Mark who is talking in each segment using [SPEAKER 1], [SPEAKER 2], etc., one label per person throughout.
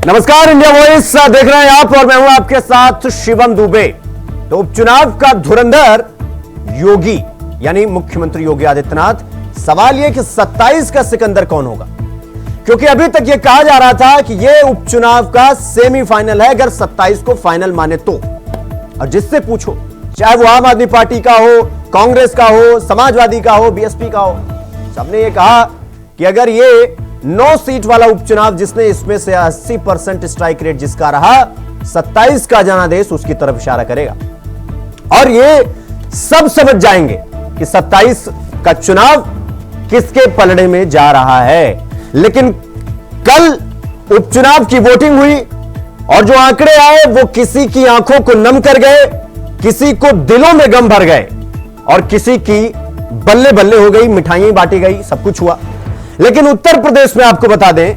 [SPEAKER 1] नमस्कार, India voice देख रहे हैं आप और मैं हूं आपके साथ शिवम दुबे। तो उपचुनाव का धुरंधर योगी यानी मुख्यमंत्री योगी आदित्यनाथ, सवाल यह कि 27 का सिकंदर कौन होगा, क्योंकि अभी तक यह कहा जा रहा था कि यह उपचुनाव का सेमीफाइनल है अगर 27 को फाइनल माने तो। और जिससे पूछो, चाहे वो आम आदमी पार्टी का हो, कांग्रेस का हो, समाजवादी का हो, बीएसपी का हो, सबने यह कहा कि अगर ये 9 सीट वाला उपचुनाव जिसने इसमें से 80% स्ट्राइक रेट जिसका रहा, 27 का जनादेश उसकी तरफ इशारा करेगा। और ये सब समझ जाएंगे कि 27 का चुनाव किसके पलड़े में जा रहा है। लेकिन कल उपचुनाव की वोटिंग हुई और जो आंकड़े आए वो किसी की आंखों को नम कर गए, किसी को दिलों में गम भर गए और किसी की बल्ले बल्ले हो गई, मिठाइयां बांटी गई, सब कुछ हुआ। लेकिन उत्तर प्रदेश में आपको बता दें,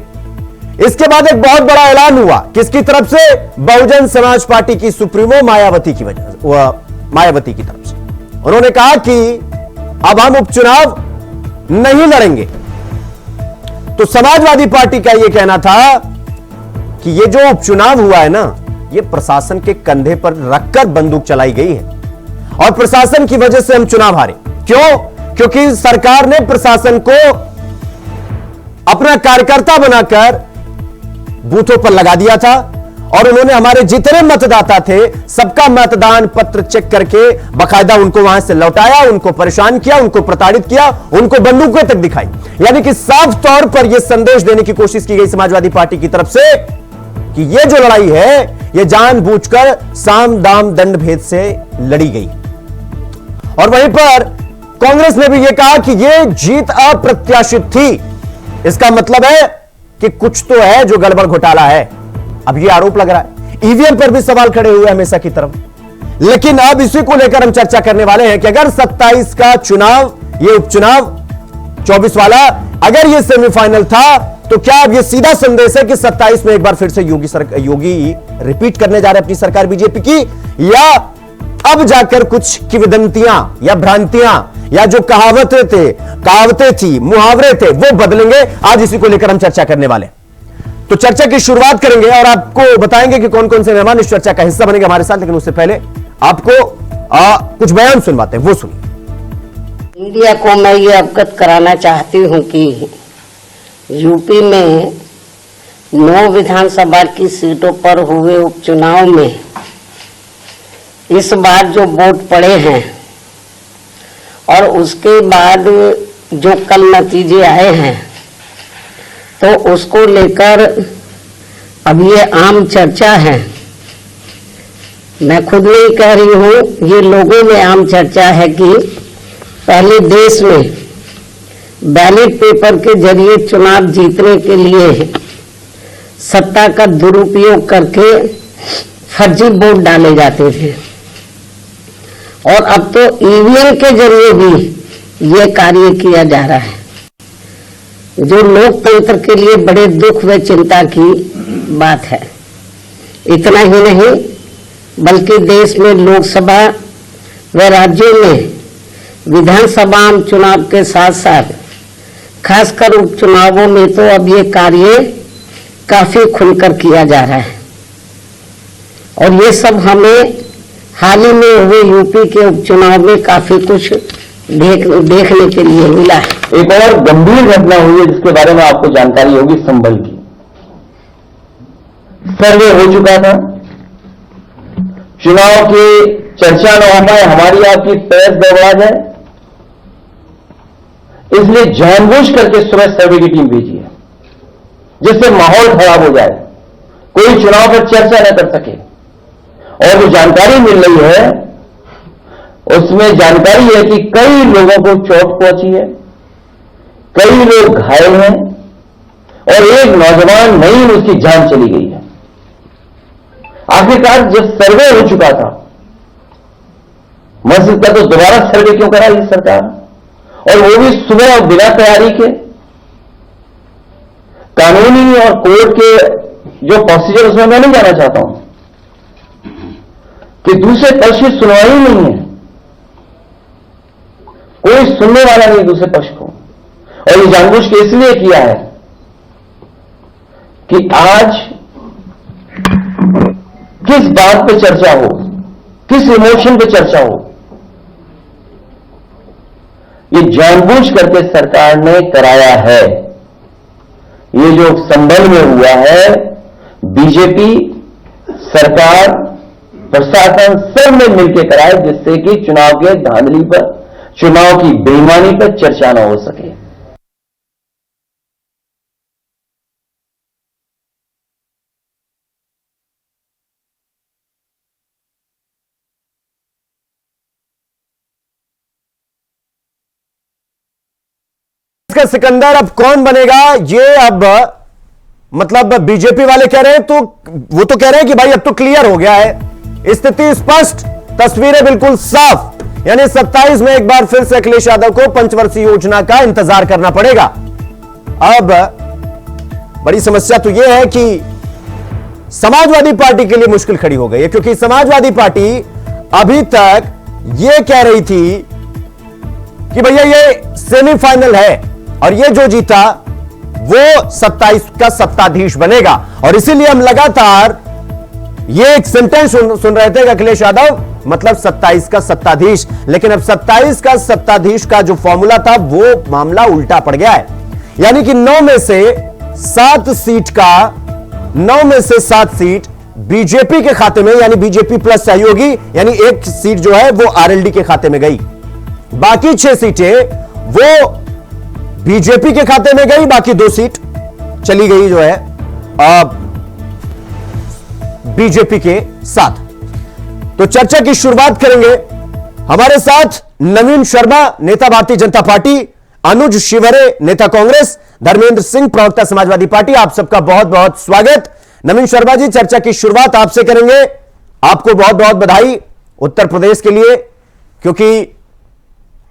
[SPEAKER 1] इसके बाद एक बहुत बड़ा ऐलान हुआ किसकी तरफ से? बहुजन समाज पार्टी की सुप्रीमो मायावती की तरफ से। उन्होंने कहा कि अब हम उपचुनाव नहीं लड़ेंगे। तो समाजवादी पार्टी का यह कहना था कि यह जो उपचुनाव हुआ है ना, यह प्रशासन के कंधे पर रखकर बंदूक चलाई गई है और प्रशासन की वजह से हम चुनाव हारे। क्यों? क्योंकि सरकार ने प्रशासन को अपना कार्यकर्ता बनाकर बूथों पर लगा दिया था और उन्होंने हमारे जितने मतदाता थे सबका मतदान पत्र चेक करके बाकायदा उनको वहां से लौटाया, उनको परेशान किया, उनको प्रताड़ित किया, उनको बंदूकें तक दिखाई। यानी कि साफ तौर पर यह संदेश देने की कोशिश की गई समाजवादी पार्टी की तरफ से कि यह जो लड़ाई है यह जानबूझकर साम दाम दंड भेद से लड़ी गई। और वहीं पर कांग्रेस ने भी यह कहा कि यह जीत अप्रत्याशित थी। इसका मतलब है कि कुछ तो है जो गड़बड़ घोटाला है। अब यह आरोप लग रहा है। ईवीएम पर भी सवाल खड़े हुए हमेशा की तरफ। लेकिन अब इसी को लेकर हम चर्चा करने वाले हैं कि अगर 27 का चुनाव, यह उपचुनाव 24 वाला, अगर यह सेमीफाइनल था तो क्या अब यह सीधा संदेश है कि 27 में एक बार फिर से योगी रिपीट करने जा रहे अपनी सरकार बीजेपी की, या अब जाकर कुछ किंवदंतियां या भ्रांतियां या जो कहावतें थी, मुहावरे थे, वो बदलेंगे? आज इसी को लेकर हम चर्चा करने वाले। तो चर्चा की शुरुआत करेंगे और आपको बताएंगे कि कौन कौन से मेहमान इस चर्चा का हिस्सा बनेंगे हमारे साथ। लेकिन उससे पहले आपको कुछ बयान सुनवाते हैं, वो सुनिए।
[SPEAKER 2] मीडिया को मैं ये अवगत कराना चाहती हूं कि यूपी में 9 विधानसभा की सीटों पर हुए उपचुनाव में इस बार जो वोट पड़े हैं और उसके बाद जो कल नतीजे आए हैं, तो उसको लेकर अब ये आम चर्चा है। मैं खुद नहीं कह रही हूँ, ये लोगों में आम चर्चा है कि पहले देश में बैलेट पेपर के जरिए चुनाव जीतने के लिए सत्ता का दुरुपयोग करके फर्जी वोट डाले जाते थे और अब तो ईवीएम के जरिए भी ये कार्य किया जा रहा है, जो लोकतंत्र के लिए बड़े दुख व चिंता की बात है। इतना ही नहीं, बल्कि देश में लोकसभा व राज्यों में विधानसभा चुनाव के साथ साथ खासकर उपचुनावों में तो अब ये कार्य काफी खुलकर किया जा रहा है। और ये सब हमें हाल ही में हुए यूपी के उपचुनाव में काफी कुछ देखने के लिए मिला है।
[SPEAKER 3] एक और गंभीर घटना हुई है जिसके बारे में आपको जानकारी होगी। संभल की सर्वे हो चुका था, चुनाव की चर्चा न हो पाए, हमारी आपकी पैर दरवाज है, इसलिए जानबूझ करके सुबह सर्वे की टीम भेजी है जिससे माहौल खराब हो जाए, कोई चुनाव पर चर्चा न कर सके। और जो जानकारी मिल रही है उसमें जानकारी है कि कई लोगों को चोट पहुंची है, कई लोग घायल हैं और एक नौजवान नहीं, उसकी जान चली गई है। आखिरकार जब सर्वे हो चुका था, मस्जिद का तो दोबारा सर्वे क्यों करा इस सरकार, और वो भी सुबह और बिना तैयारी के? कानूनी और कोर्ट के जो प्रोसीजर उसमें मैं नहीं जाना चाहता हूं कि दूसरे पक्ष की सुनवाई नहीं है, कोई सुनने वाला नहीं दूसरे पक्ष को। और ये जानबूझ के इसलिए किया है कि आज किस बात पे चर्चा हो, किस इमोशन पे चर्चा हो, ये जानबूझ करके सरकार ने कराया है। ये जो संभल में हुआ है, बीजेपी सरकार प्रशासन सब ने मिलकर कराया, जिससे कि चुनाव के धांधली पर, चुनाव की बेईमानी पर चर्चा न हो सके।
[SPEAKER 1] इसका सिकंदर अब कौन बनेगा, ये अब मतलब बीजेपी वाले कह रहे हैं, तो वो तो कह रहे हैं कि भाई अब तो क्लियर हो गया है, स्थिति स्पष्ट, तस्वीरें बिल्कुल साफ, यानी 27 में एक बार फिर से अखिलेश यादव को पंचवर्षीय योजना का इंतजार करना पड़ेगा। अब बड़ी समस्या तो यह है कि समाजवादी पार्टी के लिए मुश्किल खड़ी हो गई है, क्योंकि समाजवादी पार्टी अभी तक यह कह रही थी कि भैया ये सेमीफाइनल है और ये जो जीता वो 27 का सत्ताधीश बनेगा, और इसीलिए हम लगातार ये एक सेंटेंस सुन रहे थे कि अखिलेश यादव मतलब 27 का सत्ताधीश। लेकिन अब 27 का सत्ताधीश का जो फॉर्मूला था वो मामला उल्टा पड़ गया है, यानी कि 9 में से 7 सीट बीजेपी के खाते में, यानी बीजेपी प्लस सहयोगी, यानी एक सीट जो है वो आरएलडी के खाते में गई, बाकी 6 सीटें वो बीजेपी के खाते में गई, बाकी 2 सीट चली गई जो है बीजेपी के साथ। तो चर्चा की शुरुआत करेंगे, हमारे साथ नवीन शर्मा नेता भारतीय जनता पार्टी, अनुज शिवरे नेता कांग्रेस, धर्मेंद्र सिंह प्रवक्ता समाजवादी पार्टी। आप सबका बहुत बहुत स्वागत। नवीन शर्मा जी, चर्चा की शुरुआत आपसे करेंगे। आपको बहुत बहुत बधाई उत्तर प्रदेश के लिए, क्योंकि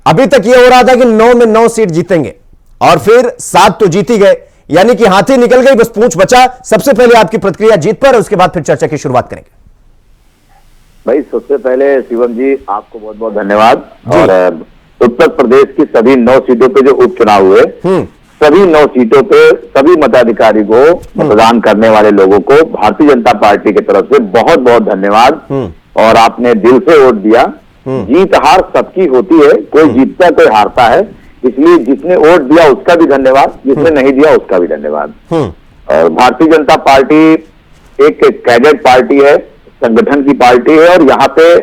[SPEAKER 1] अभी तक यह हो रहा था कि 9 में 9 सीट जीतेंगे और फिर 7 तो जीत ही गए, यानी कि हाथी निकल गई, बस पूंछ बचा। सबसे पहले आपकी प्रतिक्रिया जीत पर, उसके बाद फिर चर्चा की शुरुआत करेंगे।
[SPEAKER 4] भाई सबसे पहले शिवम जी आपको बहुत बहुत धन्यवाद। और उत्तर प्रदेश की सभी 9 सीटों पे जो उपचुनाव हुए, सभी 9 सीटों पे सभी मताधिकारी को, मतदान करने वाले लोगों को भारतीय जनता पार्टी की तरफ से बहुत बहुत धन्यवाद। और आपने दिल से वोट दिया। जीत हार सबकी होती है, कोई जीतता है कोई हारता है, इसलिए जिसने वोट दिया उसका भी धन्यवाद, जिसने नहीं दिया उसका भी धन्यवाद। और भारतीय जनता पार्टी एक कैडेट पार्टी है, संगठन की पार्टी है, और यहाँ पे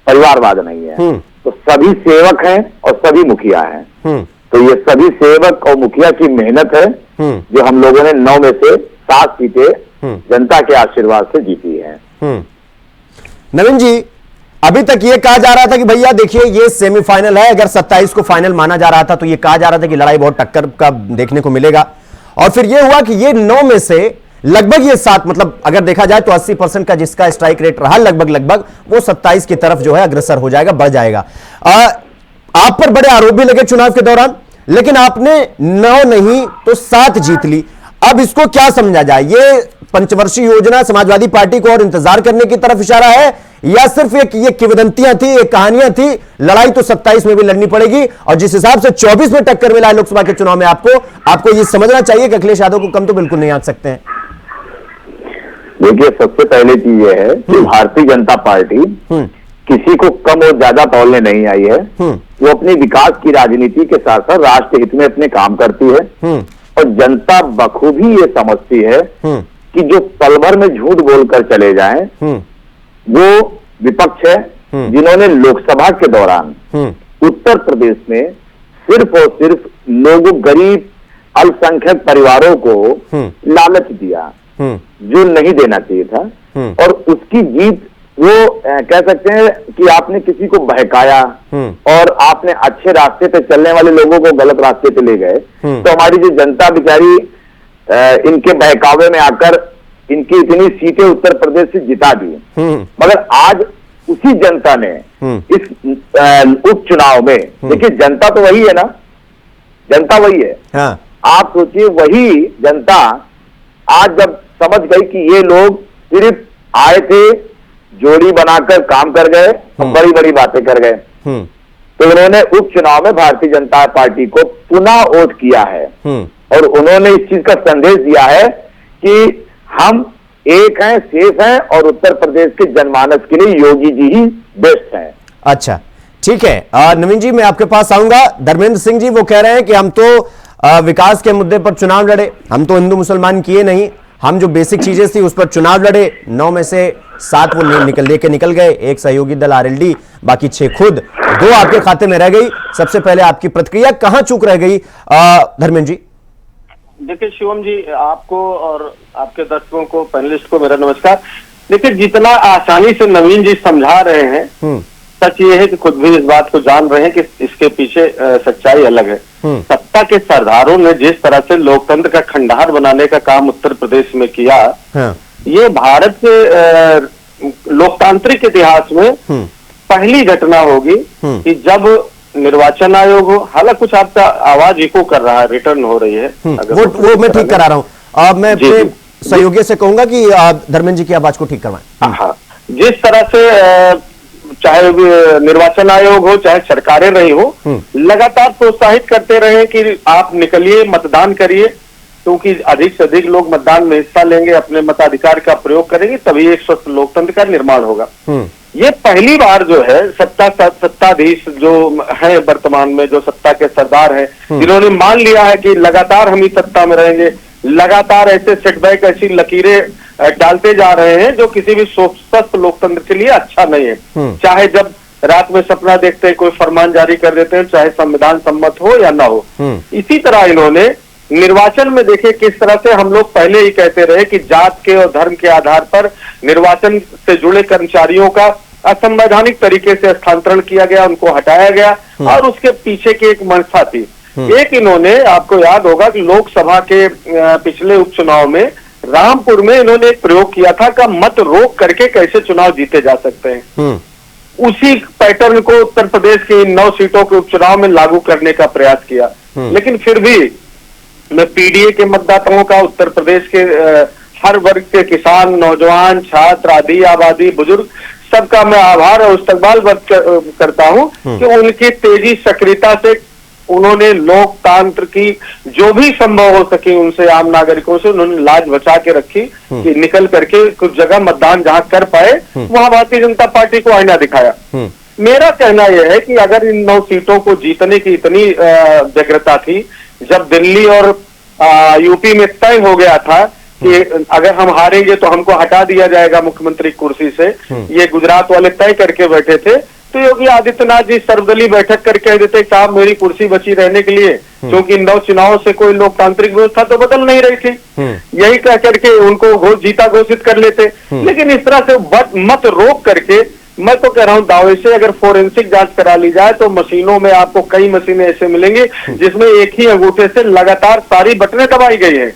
[SPEAKER 4] परिवारवाद नहीं है। तो सभी सेवक हैं और सभी मुखिया हैं। तो ये सभी सेवक और मुखिया की मेहनत है जो हम लोगों ने 9 में से 7 सीटें जनता के आशीर्वाद से जीती है।
[SPEAKER 1] नवीन जी, अभी तक ये कहा जा रहा था कि भैया देखिए ये सेमीफाइनल है, अगर 27 को फाइनल माना जा रहा था तो ये कहा जा रहा था कि लड़ाई बहुत टक्कर का देखने को मिलेगा, और फिर ये हुआ कि ये 9 में से लगभग ये 7, मतलब अगर देखा जाए तो 80% का जिसका स्ट्राइक रेट रहा लगभग वो 27 की तरफ जो है अग्रसर हो जाएगा, बढ़ जाएगा। आप पर बड़े आरोप भी लगे चुनाव के दौरान, लेकिन आपने 9 नहीं तो 7 जीत ली। अब इसको क्या समझा जाए, ये पंचवर्षीय योजना समाजवादी पार्टी को और इंतजार करने की तरफ इशारा है, या सिर्फ ये किंवदंतियां थी, एक कहानियां थी, लड़ाई तो 27 में भी लड़नी पड़ेगी, और जिस हिसाब से 24 में टक्कर मिला है लोकसभा के चुनाव में आपको ये समझना चाहिए कि अखिलेश यादव को कम तो बिल्कुल नहीं आंक सकते हैं।
[SPEAKER 4] देखिए सबसे पहले चीज ये है कि भारतीय जनता पार्टी किसी को कम और ज्यादा तौलने नहीं आई है। वो अपनी विकास की राजनीति के साथ साथ राष्ट्र हित में अपने काम करती है, और जनता बखूबी ये समझती है कि जो पल भर में झूठ बोलकर चले जाएं वो विपक्ष है, जिन्होंने लोकसभा के दौरान उत्तर प्रदेश में सिर्फ और सिर्फ लोगों, गरीब अल्पसंख्यक परिवारों को लालच दिया जो नहीं देना चाहिए था, और उसकी जीत वो कह सकते हैं कि आपने किसी को बहकाया और आपने अच्छे रास्ते पे चलने वाले लोगों को गलत रास्ते पे ले गए। तो हमारी जो जनता बेचारी इनके बहकावे में आकर इनकी इतनी सीटें उत्तर प्रदेश से जिता दी, मगर आज उसी जनता ने इस उपचुनाव में, देखिए जनता तो वही है ना, जनता वही है।
[SPEAKER 1] हाँ।
[SPEAKER 4] आप सोचिए वही जनता आज जब समझ गई कि ये लोग सिर्फ आए थे, जोड़ी बनाकर काम कर गए और बड़ी बड़ी बातें कर गए, तो उन्होंने उपचुनाव में भारतीय जनता पार्टी को पुनः वोट किया है, और उन्होंने इस चीज का संदेश दिया है कि हम एक हैं, सेफ हैं और उत्तर प्रदेश के जनमानस के लिए योगी जी ही बेस्ट हैं।
[SPEAKER 1] अच्छा, ठीक है। नवीन जी, मैं आपके पास आऊंगा। धर्मेंद्र सिंह जी वो कह रहे हैं कि हम तो विकास के मुद्दे पर चुनाव लड़े, हम तो हिंदू मुसलमान किए नहीं, हम जो बेसिक चीजें थी उस पर चुनाव लड़े, 9 में से 7 वो निकल गए, एक सहयोगी दल आरएलडी, बाकी 6 खुद, 2 आपके खाते में रह गई। सबसे पहले आपकी प्रतिक्रिया, कहां चूक रह गई धर्मेंद्र जी?
[SPEAKER 5] देखिए शिवम जी, आपको और आपके दर्शकों को, पैनलिस्ट को मेरा नमस्कार। देखिए, जितना आसानी से नवीन जी समझा रहे हैं, सच ये है कि खुद भी इस बात को जान रहे हैं कि इसके पीछे सच्चाई अलग है। सत्ता के सरदारों ने जिस तरह से लोकतंत्र का खंडहर बनाने का काम उत्तर प्रदेश में किया, ये भारत के लोकतांत्रिक इतिहास में पहली घटना होगी कि जब निर्वाचन आयोग हो, हालांकि कुछ आपका आवाज इको कर रहा है, रिटर्न हो रही है,
[SPEAKER 1] वो मैं ठीक करा रहा हूँ। मैं अपने सहयोगी से कहूंगा कि धर्मेंद्र जी की आवाज को ठीक करवाएं।
[SPEAKER 5] हाँ, जिस तरह से चाहे निर्वाचन आयोग हो, चाहे सरकारें रही हो, लगातार प्रोत्साहित करते रहे कि आप निकलिए, मतदान करिए, क्योंकि अधिक से अधिक लोग मतदान में हिस्सा लेंगे, अपने मताधिकार का प्रयोग करेंगे, तभी एक स्वस्थ लोकतंत्र का निर्माण होगा। ये पहली बार जो है सत्ताधीश जो है वर्तमान में, जो सत्ता के सरदार हैं, जिन्होंने मान लिया है कि लगातार हम ही सत्ता में रहेंगे, लगातार ऐसे सेटबैक, ऐसी लकीरें डालते जा रहे हैं जो किसी भी स्वस्थ लोकतंत्र के लिए अच्छा नहीं है। चाहे जब रात में सपना देखते हैं कोई फरमान जारी कर देते हैं, चाहे संविधान सम्मत हो या ना हो। इसी तरह इन्होंने निर्वाचन में देखे किस तरह से हम लोग पहले ही कहते रहे कि जात के और धर्म के आधार पर निर्वाचन से जुड़े कर्मचारियों का असंवैधानिक तरीके से स्थानांतरण किया गया, उनको हटाया गया, और उसके पीछे की एक मंशा थी। एक इन्होंने, आपको याद होगा कि लोकसभा के पिछले उपचुनाव में रामपुर में इन्होंने एक प्रयोग किया था कि मत रोक करके कैसे चुनाव जीते जा सकते हैं। उसी पैटर्न को उत्तर प्रदेश की 9 सीटों के उपचुनाव में लागू करने का प्रयास किया, लेकिन फिर भी मैं पीडीए के मतदाताओं का, उत्तर प्रदेश के हर वर्ग के किसान, नौजवान, छात्र, आदि आबादी, बुजुर्ग, सबका मैं आभार और इस्तकबाल व्यक्त करता हूं कि उनकी तेजी, सक्रियता से उन्होंने लोकतंत्र की जो भी संभव हो सके उनसे, आम नागरिकों से उन्होंने लाज बचा के रखी कि निकल करके कुछ जगह मतदान जहां कर पाए वहां भारतीय जनता पार्टी को आईना दिखाया। मेरा कहना यह है कि अगर इन 9 सीटों को जीतने की इतनी व्यग्रता थी, जब दिल्ली और यूपी में तय हो गया था कि अगर हम हारेंगे तो हमको हटा दिया जाएगा मुख्यमंत्री कुर्सी से, ये गुजरात वाले तय करके बैठे थे, तो योगी आदित्यनाथ जी सर्वदलीय बैठक करके कह देते साहब मेरी कुर्सी बची रहने के लिए, क्योंकि इन 9 चुनावों से कोई लोकतांत्रिक व्यवस्था तो बदल नहीं रही थी, यही कह करके उनको जीता घोषित कर लेते। लेकिन इस तरह से मत रोक करके, मैं तो कह रहा हूं दावे से अगर फोरेंसिक जांच करा ली जाए तो मशीनों में आपको कई मशीनें ऐसे मिलेंगी जिसमें एक ही अंगूठे से लगातार सारी बटनें दबाई गई है।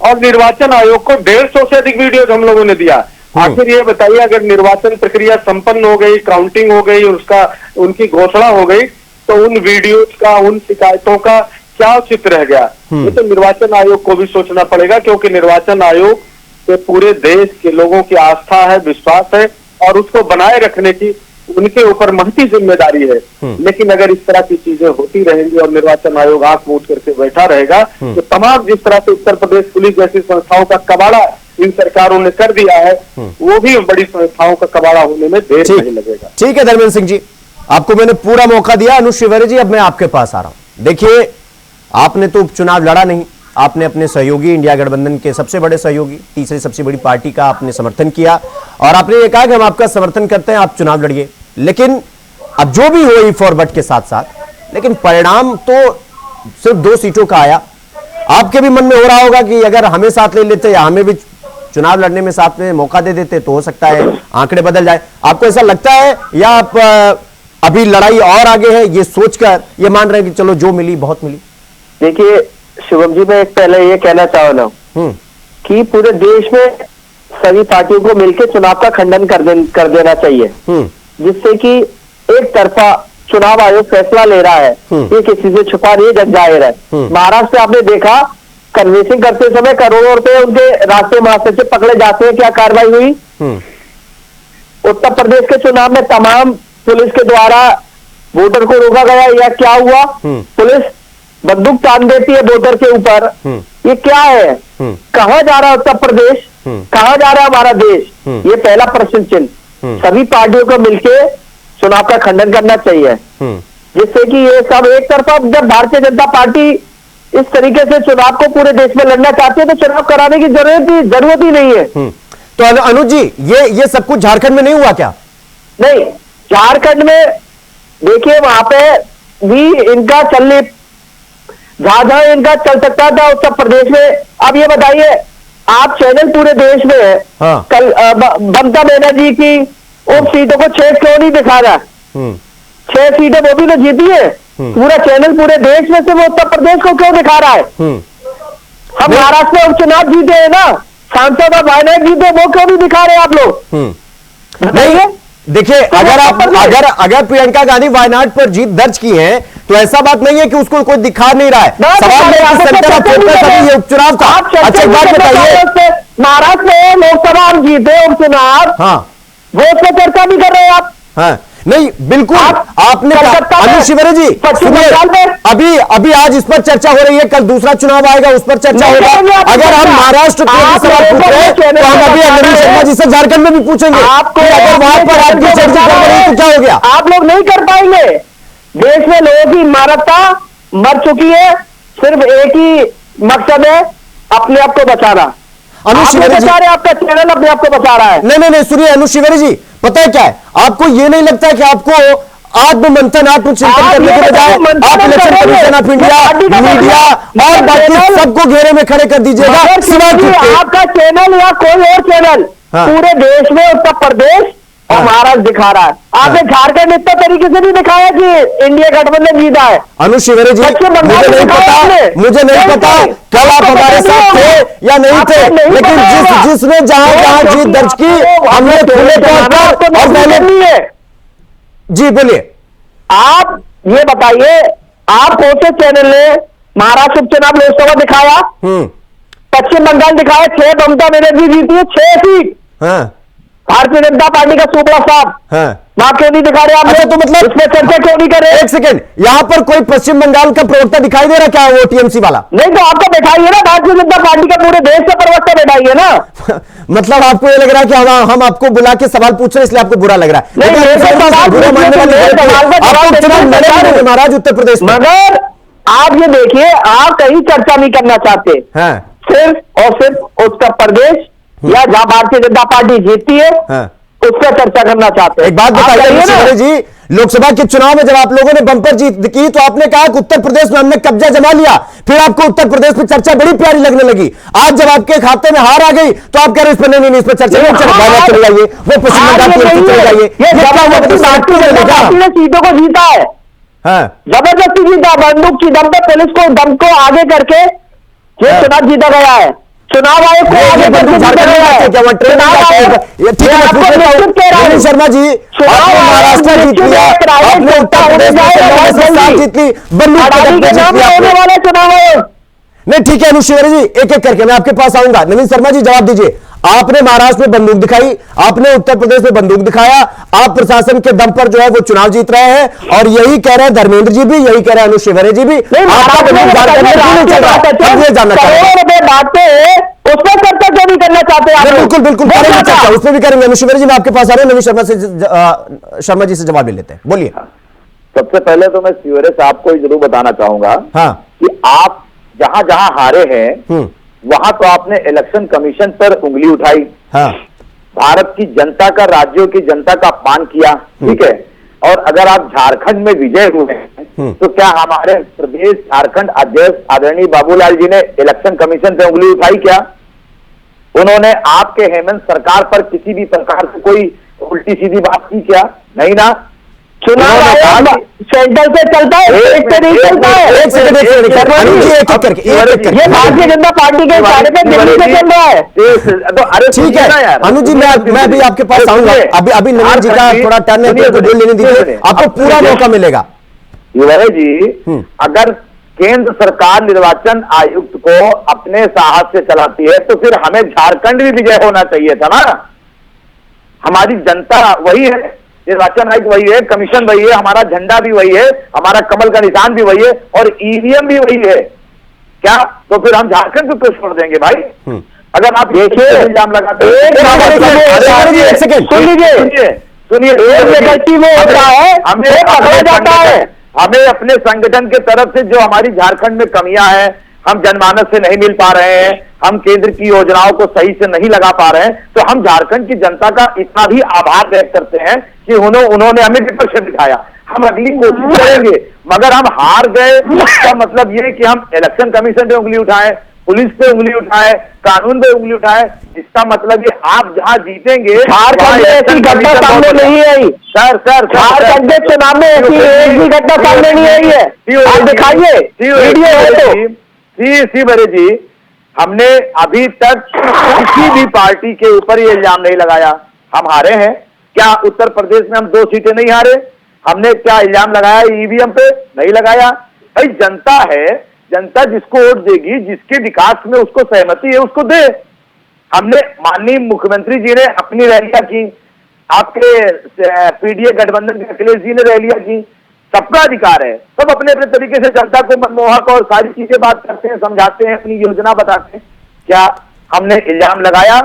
[SPEAKER 5] और निर्वाचन आयोग को 150 से अधिक वीडियो हम लोगों ने दिया। आखिर ये बताइए, अगर निर्वाचन प्रक्रिया संपन्न हो गई, काउंटिंग हो गई, उनकी घोषणा हो गई, तो उन वीडियोज का, उन शिकायतों का क्या उचित रह गया? ये तो निर्वाचन आयोग को भी सोचना पड़ेगा, क्योंकि निर्वाचन आयोग पे पूरे देश के लोगों की आस्था है, विश्वास है, और उसको बनाए रखने की उनके ऊपर महती जिम्मेदारी है। लेकिन अगर इस तरह की चीजें होती रहेंगी और निर्वाचन आयोग आंख मूंद करके बैठा रहेगा, तो तमाम जिस तरह से उत्तर प्रदेश पुलिस जैसी संस्थाओं का कबाड़ा इन सरकारों ने कर दिया है, वो भी बड़ी संस्थाओं का कबाड़ा होने में देर नहीं लगेगा।
[SPEAKER 1] ठीक है धर्मेंद्र सिंह जी, आपको मैंने पूरा मौका दिया। अनुज शिवहरे जी, अब मैं आपके पास आ रहा हूं। देखिए, आपने तो उपचुनाव लड़ा नहीं, आपने अपने सहयोगी, इंडिया गठबंधन के सबसे बड़े सहयोगी, तीसरी सबसे बड़ी पार्टी का आपने समर्थन किया, और आपने ये कहा कि हम आपका समर्थन करते हैं, आप चुनाव लड़िए। लेकिन अब जो भी हो फॉरवर्ड के साथ साथ, लेकिन परिणाम तो सिर्फ 2 सीटों का आया। आपके भी मन में हो रहा होगा कि अगर हमें साथ ले लेते या हमें भी चुनाव लड़ने में साथ में मौका दे देते तो हो सकता है आंकड़े बदल जाए। आपको ऐसा लगता है, या आप अभी लड़ाई और आगे है ये सोचकर ये मान रहे हैं कि चलो जो मिली बहुत मिली?
[SPEAKER 3] देखिए शिवम जी, मैं पहले ये कहना चाह रहा हूं कि पूरे देश में सभी पार्टियों को मिलकर चुनाव का खंडन कर देना चाहिए, जिससे कि एक तरफा चुनाव आयोग फैसला ले रहा है, ये किसी से छुपा नहीं, जग जाहिर है। महाराष्ट्र में आपने देखा, कन्विंसिंग करते समय करोड़ों रुपए उनके राष्ट्रीय महासचिव पकड़े जाते हैं, क्या कार्रवाई हुई? उत्तर प्रदेश के चुनाव में तमाम पुलिस के द्वारा वोटर को रोका गया, या क्या हुआ? पुलिस बंदूक तान देती है वोटर के ऊपर, ये क्या है? कहां जा रहा है उत्तर प्रदेश? कहां जा रहा है हमारा देश, ये पहला प्रश्न चिन्ह सभी पार्टियों को मिलके चुनाव का खंडन करना चाहिए, जिससे कि ये सब एक तरफा, जब भारतीय जनता पार्टी इस तरीके से चुनाव को पूरे देश में लड़ना चाहती है तो चुनाव कराने की जरूरत ही नहीं है।
[SPEAKER 1] तो अनुज जी, ये सब कुछ झारखंड में नहीं हुआ क्या?
[SPEAKER 3] नहीं, झारखंड में देखिए वहां पे भी इनका चलने, जहां इनका चल सकता था उत्तर प्रदेश में। अब ये बताइए, आप चैनल पूरे देश में है,
[SPEAKER 1] हाँ।
[SPEAKER 3] कल ममता बनर्जी की उन सीटों को 6 क्यों नहीं दिखा रहा? 6 सीटें वो भी तो जीती है, पूरा चैनल पूरे देश में से वो उत्तर प्रदेश को क्यों दिखा रहा है? हम महाराष्ट्र में उपचुनाव जीते हैं ना, सांसद और वायनाड जीते, वो क्यों नहीं दिखा रहे आप लोग?
[SPEAKER 1] नहीं, देखिए, अगर प्रियंका गांधी वायनाड पर जीत दर्ज की है तो ऐसा बात नहीं है कि उसको कोई दिखा नहीं रहा है। सवाल ये उपचुनाव था। अच्छा, एक बात बताइए,
[SPEAKER 3] महाराष्ट्र में लोकसभा हम जीते उपचुनाव,
[SPEAKER 1] हाँ,
[SPEAKER 3] वो उस पर चर्चा भी कर रहे हैं आप?
[SPEAKER 1] हाँ, नहीं, बिल्कुल आपने अनुज शिवरे जी सुनिए, अभी आज इस पर चर्चा हो रही है, कल दूसरा चुनाव आएगा, उस पर चर्चा होगा। अगर हम महाराष्ट्र के सवाल पूछ रहे हैं तो हम अभी नवीन शर्मा जी से झारखंड में भी पूछेंगे आपको, अगर वहां पर आपकी चर्चा कर रही तो क्या हो गया?
[SPEAKER 3] आप लोग नहीं कर पाएंगे। देश में लोगों की मानवता मर चुकी है, सिर्फ एक ही मकसद है, अपने आप को बचाना।
[SPEAKER 1] अनुज शिवरे जी,
[SPEAKER 3] आपका चैनल अपने आप को बचा रहा है।
[SPEAKER 1] नहीं, सुनिए अनुज शिवरे जी, पता है क्या है, आपको ये नहीं लगता कि आपको आत्ममंथन, आत्मचिंतन करने के बजाय आप election commission of India, media और बाकी सबको घेरे में खड़े कर दीजिएगा?
[SPEAKER 3] आपका चैनल या कोई और चैनल पूरे देश में उत्तर प्रदेश और महाराष्ट्र दिखा रहा है, आपने झारखंड इतना तरीके से नहीं दिखाया कि इंडिया गठबंधन जीता है।
[SPEAKER 1] अनुज शिवरे जी, मुझे नहीं पता कल आप हमारे साथ थे या नहीं थे, लेकिन जिसने जहां जीत दर्ज की, हमने खुले तौर पर और मैंने, जी बोलिए,
[SPEAKER 3] आप ये बताइए, आप कौन से चैनल ने महाराष्ट्र उपचुनाव लोकसभा दिखाया, पश्चिम बंगाल दिखाया, 6 ममता बनर्जी जीती है, 6 सीट, भारतीय जनता पार्टी का सुपड़ा साहब, वहां क्यों नहीं दिखा रहे आप?
[SPEAKER 1] अच्छा, तो मतलब
[SPEAKER 3] इसमें चर्चा क्यों नहीं कर रहे?
[SPEAKER 1] एक सेकंड, यहां पर कोई पश्चिम बंगाल का प्रवक्ता दिखाई दे रहा क्या, वो टीएमसी वाला?
[SPEAKER 3] नहीं, तो आपको बैठाइए ना, भारतीय जनता पार्टी का पूरे देश का प्रवक्ता बैठाइए ना।
[SPEAKER 1] मतलब आपको ये लग रहा है कि हम आपको बुला के सवाल पूछ रहे हैं इसलिए आपको बुरा लग रहा है? महाराज उत्तर प्रदेश,
[SPEAKER 3] मगर आप ये देखिए, आप कहीं चर्चा नहीं करना चाहते, सिर्फ और सिर्फ उत्तर प्रदेश या जहां भारतीय जनता पार्टी जीतती है उसका चर्चा करना चाहते हैं।
[SPEAKER 1] एक बात बताइए जी, लोकसभा के चुनाव में जब आप लोगों ने बंपर जीत की तो आपने कहा कि उत्तर प्रदेश में हमने कब्जा जमा लिया, फिर आपको उत्तर प्रदेश में चर्चा बड़ी प्यारी लगने लगी। आज जब आपके खाते में हार आ गई तो आप कह रहे हैं इस पर नहीं, इस पर चर्चा नहीं, चले जाइए, वो पश्चिम बंगाल चले जाइए।
[SPEAKER 3] सीटों को जीता है, जबरदस्ती जीता, बंदूक की दम पे, पुलिस को दम को आगे करके ये चुनाव जीता गया है। चुनाव आयोग को आगे
[SPEAKER 1] नवीन शर्मा जी, महाराष्ट्र जीत लिया, आपने उत्तर प्रदेश में जीत ली,
[SPEAKER 3] होने वाला चुनाव आयोग
[SPEAKER 1] नहीं, ठीक है अनुज शिवरे जी, एक एक करके मैं आपके पास आऊंगा। नवीन शर्मा जी जवाब दीजिए, आपने महाराष्ट्र में बंदूक दिखाई, आपने उत्तर प्रदेश में बंदूक दिखाया, आप प्रशासन के दम पर जो है वो चुनाव जीत रहे हैं, और यही कह रहे हैं धर्मेंद्र जी भी, यही कह रहे हैं अनुज शिवरे जी भी। आपका बंदूक जानना
[SPEAKER 3] बातें उस पर चर्चा क्यों नहीं करना चाहते?
[SPEAKER 1] बिल्कुल बिल्कुल करेंगे चर्चा, उस पर भी करेंगे। अनुज शिवरे जी मैं आपके पास आ रहे हैं, नवीन शर्मा जी से जवाब ले लेते हैं, बोलिए।
[SPEAKER 4] सबसे पहले तो मैं शिवरे साहब को जरूर बताना चाहूंगा कि आप जहां जहां हारे हैं वहां तो आपने इलेक्शन कमीशन पर उंगली उठाई, भारत की जनता का, राज्यों की जनता का अपमान किया, ठीक है। और अगर आप झारखंड में विजय हुए हैं तो क्या हमारे प्रदेश झारखंड अध्यक्ष आदरणीय बाबूलाल जी ने इलेक्शन कमीशन पे उंगली उठाई क्या? उन्होंने आपके हेमंत सरकार पर किसी भी प्रकार से कोई उल्टी सीधी बात की क्या? नहीं ना।
[SPEAKER 3] चुनाव आयोग सेंटर से चलता है, एक से नहीं चलता है। ये भारतीय जनता पार्टी के इशारे पे दिल्ली से चल रहा है।
[SPEAKER 4] तो अरे
[SPEAKER 1] ठीक है अनुज जी, मैं भी आपके पास आऊंगा, अभी नवीन जी का थोड़ा टर्न है तो बोल लेने दीजिए, आपको पूरा मौका मिलेगा।
[SPEAKER 4] युवराज जी, अगर केंद्र सरकार निर्वाचन आयुक्त को अपने साहस से चलाती है तो फिर हमें झारखंड भी विजय होना चाहिए था ना। हमारी जनता वही है, निर्वाचन आयोग वही है, कमीशन वही है, हमारा झंडा भी वही है, हमारा कमल का निशान भी वही है और ईवीएम भी वही है। क्या तो फिर हम झारखंड को क्यों छोड़ देंगे भाई? अगर आप देखिए इल्जाम लगाते हैं,
[SPEAKER 1] एक सेकेंड
[SPEAKER 4] सुन लीजिए, सुनिए, व्यक्ति वो होता है, हमें पकड़ा जाता है, हमें अपने संगठन के तरफ से जो हमारी झारखंड में कमियां हैं, हम जनमानस से नहीं मिल पा रहे हैं, हम केंद्र की योजनाओं को सही से नहीं लगा पा रहे हैं, तो हम झारखंड की जनता का इतना भी आभार व्यक्त करते हैं कि उन्होंने हमें विपक्ष दिखाया। हम अगली कोशिश करेंगे, मगर हम हार गए इसका मतलब ये कि हम इलेक्शन कमीशन पे उंगली उठाएं, पुलिस पे उंगली उठाए, कानून पे उंगली उठाए, इसका मतलब ये आप जहां जीतेंगे,
[SPEAKER 3] झारखंड में ऐसी घटना सामने नहीं आई
[SPEAKER 4] सर,
[SPEAKER 3] झारखंड के चुनाव में ऐसी एक भी घटना सामने नहीं आई है। आप दिखाइए वीडियो है तो।
[SPEAKER 4] सी बड़े जी, हमने अभी तक किसी भी पार्टी के ऊपर ये इल्जाम नहीं लगाया हम हारे हैं। क्या उत्तर प्रदेश में हम 2 सीटें नहीं हारे? हमने क्या इल्जाम लगाया ईवीएम पे? नहीं लगाया। भाई जनता है, जनता जिसको वोट देगी, जिसके विकास में उसको सहमति है उसको दे। हमने, माननीय मुख्यमंत्री जी ने अपनी रैलियां की, आपके पीडीए गठबंधन के अखिलेश जी ने रैलियां की, सबका अधिकार है, सब अपने अपने तरीके से जनता को मनमोहक और सारी चीजें बात करते हैं, समझाते हैं, अपनी योजना बताते हैं। क्या हमने इल्जाम लगाया?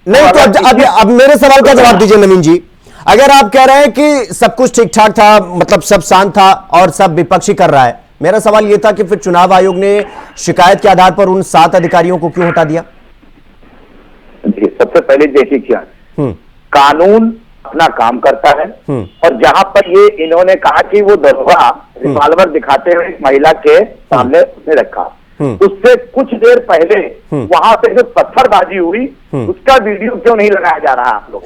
[SPEAKER 1] नहीं, तो अब मेरे सवाल का जवाब दीजिए नवीन जी। अगर आप कह रहे हैं कि सब कुछ ठीक ठाक था, मतलब सब शांत था और सब विपक्षी कर रहा है, मेरा सवाल यह था कि फिर चुनाव आयोग ने शिकायत के आधार पर उन 7 अधिकारियों को क्यों हटा दिया?
[SPEAKER 4] सबसे पहले देखिए क्या कानून अपना काम करता है, और जहां पर ये इन्होंने कहा कि वो दरोगा रिवॉल्वर दिखाते हुए एक महिला के सामने उसने रखा, उससे कुछ देर पहले वहां पे जो पत्थरबाजी हुई उसका वीडियो क्यों नहीं लगाया जा रहा आप लोग?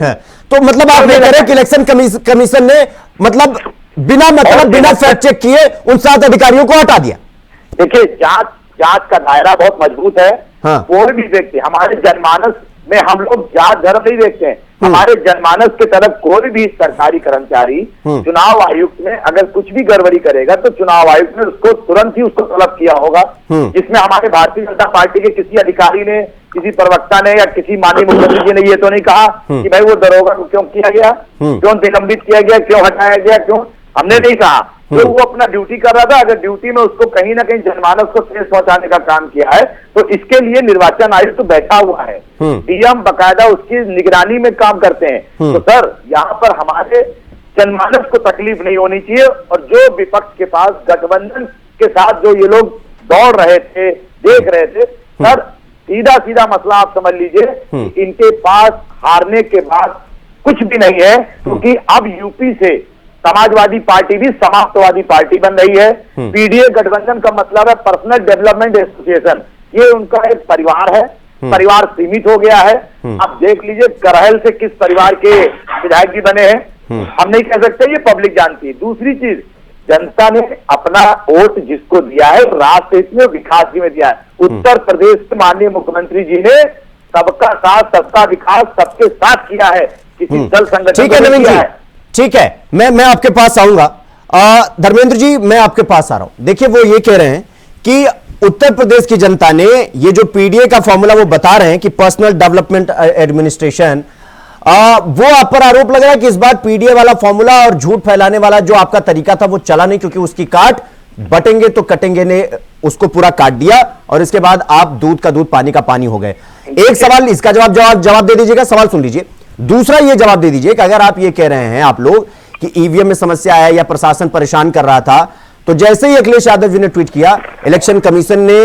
[SPEAKER 1] तो मतलब आप ये कह रहे हैं कि इलेक्शन कमीशन ने मतलब बिना फैक्ट चेक किए उन 7 अधिकारियों को हटा दिया?
[SPEAKER 4] देखिए, जांच का दायरा बहुत मजबूत है। कोई भी व्यक्ति, हमारे जनमानस में हम लोग जात धर्म नहीं देखते हैं, हमारे जनमानस के तरफ कोई भी सरकारी कर्मचारी चुनाव आयुक्त में अगर कुछ भी गड़बड़ी करेगा तो चुनाव आयुक्त ने उसको तुरंत ही उसको तलब किया होगा। जिसमें हमारे भारतीय जनता पार्टी के किसी अधिकारी ने, किसी प्रवक्ता ने या किसी माननीय मुख्यमंत्री जी ने ये तो नहीं कहा कि भाई वो दरोगा को क्यों किया गया, क्यों निलंबित किया गया, क्यों हटाया गया, क्यों, हमने नहीं कहा। तो वो अपना ड्यूटी कर रहा था, अगर ड्यूटी में उसको कहीं ना कहीं जनमानस को ठेस पहुंचाने का काम किया है तो इसके लिए निर्वाचन आयोग तो बैठा हुआ है, डीएम बकायदा उसकी निगरानी में काम करते हैं। तो सर, यहाँ पर हमारे जनमानस को तकलीफ नहीं होनी चाहिए, और जो विपक्ष के पास गठबंधन के साथ जो ये लोग दौड़ रहे थे, देख रहे थे, सर सीधा सीधा मसला आप समझ लीजिए, इनके पास हारने के बाद कुछ भी नहीं है, क्योंकि अब यूपी से समाजवादी पार्टी भी समाप्तवादी पार्टी बन रही है। पीडीए गठबंधन का मतलब है पर्सनल डेवलपमेंट एसोसिएशन, ये उनका एक परिवार है, परिवार सीमित हो गया है। आप देख लीजिए करहल से किस परिवार के विधायक जी बने हैं, हम नहीं कह सकते, ये पब्लिक जानती है। दूसरी चीज, जनता ने अपना वोट जिसको दिया है राष्ट्र हित में, विकास में दिया है। उत्तर प्रदेश के माननीय मुख्यमंत्री जी ने सबका साथ, सबका विकास सबके साथ किया है, किसी दल संगठन
[SPEAKER 1] ठीक है नवीन जी, ठीक है, मैं आपके पास आऊंगा। धर्मेंद्र जी, मैं आपके पास आ रहा हूं। देखिए, वो ये कह रहे हैं कि उत्तर प्रदेश की जनता ने ये जो पीडीए का फॉर्मूला वो बता रहे हैं कि पर्सनल डेवलपमेंट एडमिनिस्ट्रेशन, वो आप पर आरोप लग रहा है कि इस बार पीडीए वाला फॉर्मूला और झूठ फैलाने वाला जो आपका तरीका था वो चला नहीं, क्योंकि उसकी काट बटेंगे तो कटेंगे ने उसको पूरा काट दिया और इसके बाद आप दूध का दूध पानी का पानी हो गए। एक सवाल, इसका जवाब दे दीजिएगा, सवाल सुन लीजिए। दूसरा ये जवाब दे दीजिए कि अगर आप ये कह रहे हैं आप लोग कि ईवीएम में समस्या है या प्रशासन परेशान कर रहा था, तो जैसे ही अखिलेश यादव जी ने ट्वीट किया, इलेक्शन कमीशन ने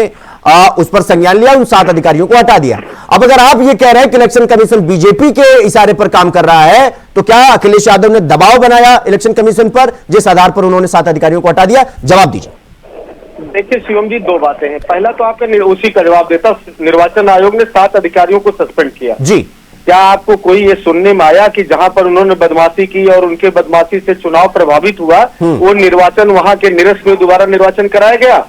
[SPEAKER 1] उस पर संज्ञान लिया, उन 7 अधिकारियों को हटा दिया। अब अगर आप ये कह रहे हैं कि इलेक्शन कमीशन बीजेपी के इशारे पर काम कर रहा है, तो क्या अखिलेश यादव ने दबाव बनाया इलेक्शन कमीशन पर जिस आधार पर उन्होंने 7 अधिकारियों को हटा दिया? जवाब दीजिए।
[SPEAKER 5] देखिए शिवम जी, 2 बातें हैं। पहला तो आपका उसी का जवाब देता, निर्वाचन आयोग ने 7 अधिकारियों को सस्पेंड किया
[SPEAKER 1] जी।
[SPEAKER 5] क्या आपको कोई ये सुनने में आया कि जहां पर उन्होंने बदमाशी की और उनके बदमाशी से चुनाव प्रभावित हुआ, वो निर्वाचन वहां के निरस्त में दोबारा निर्वाचन कराया गया?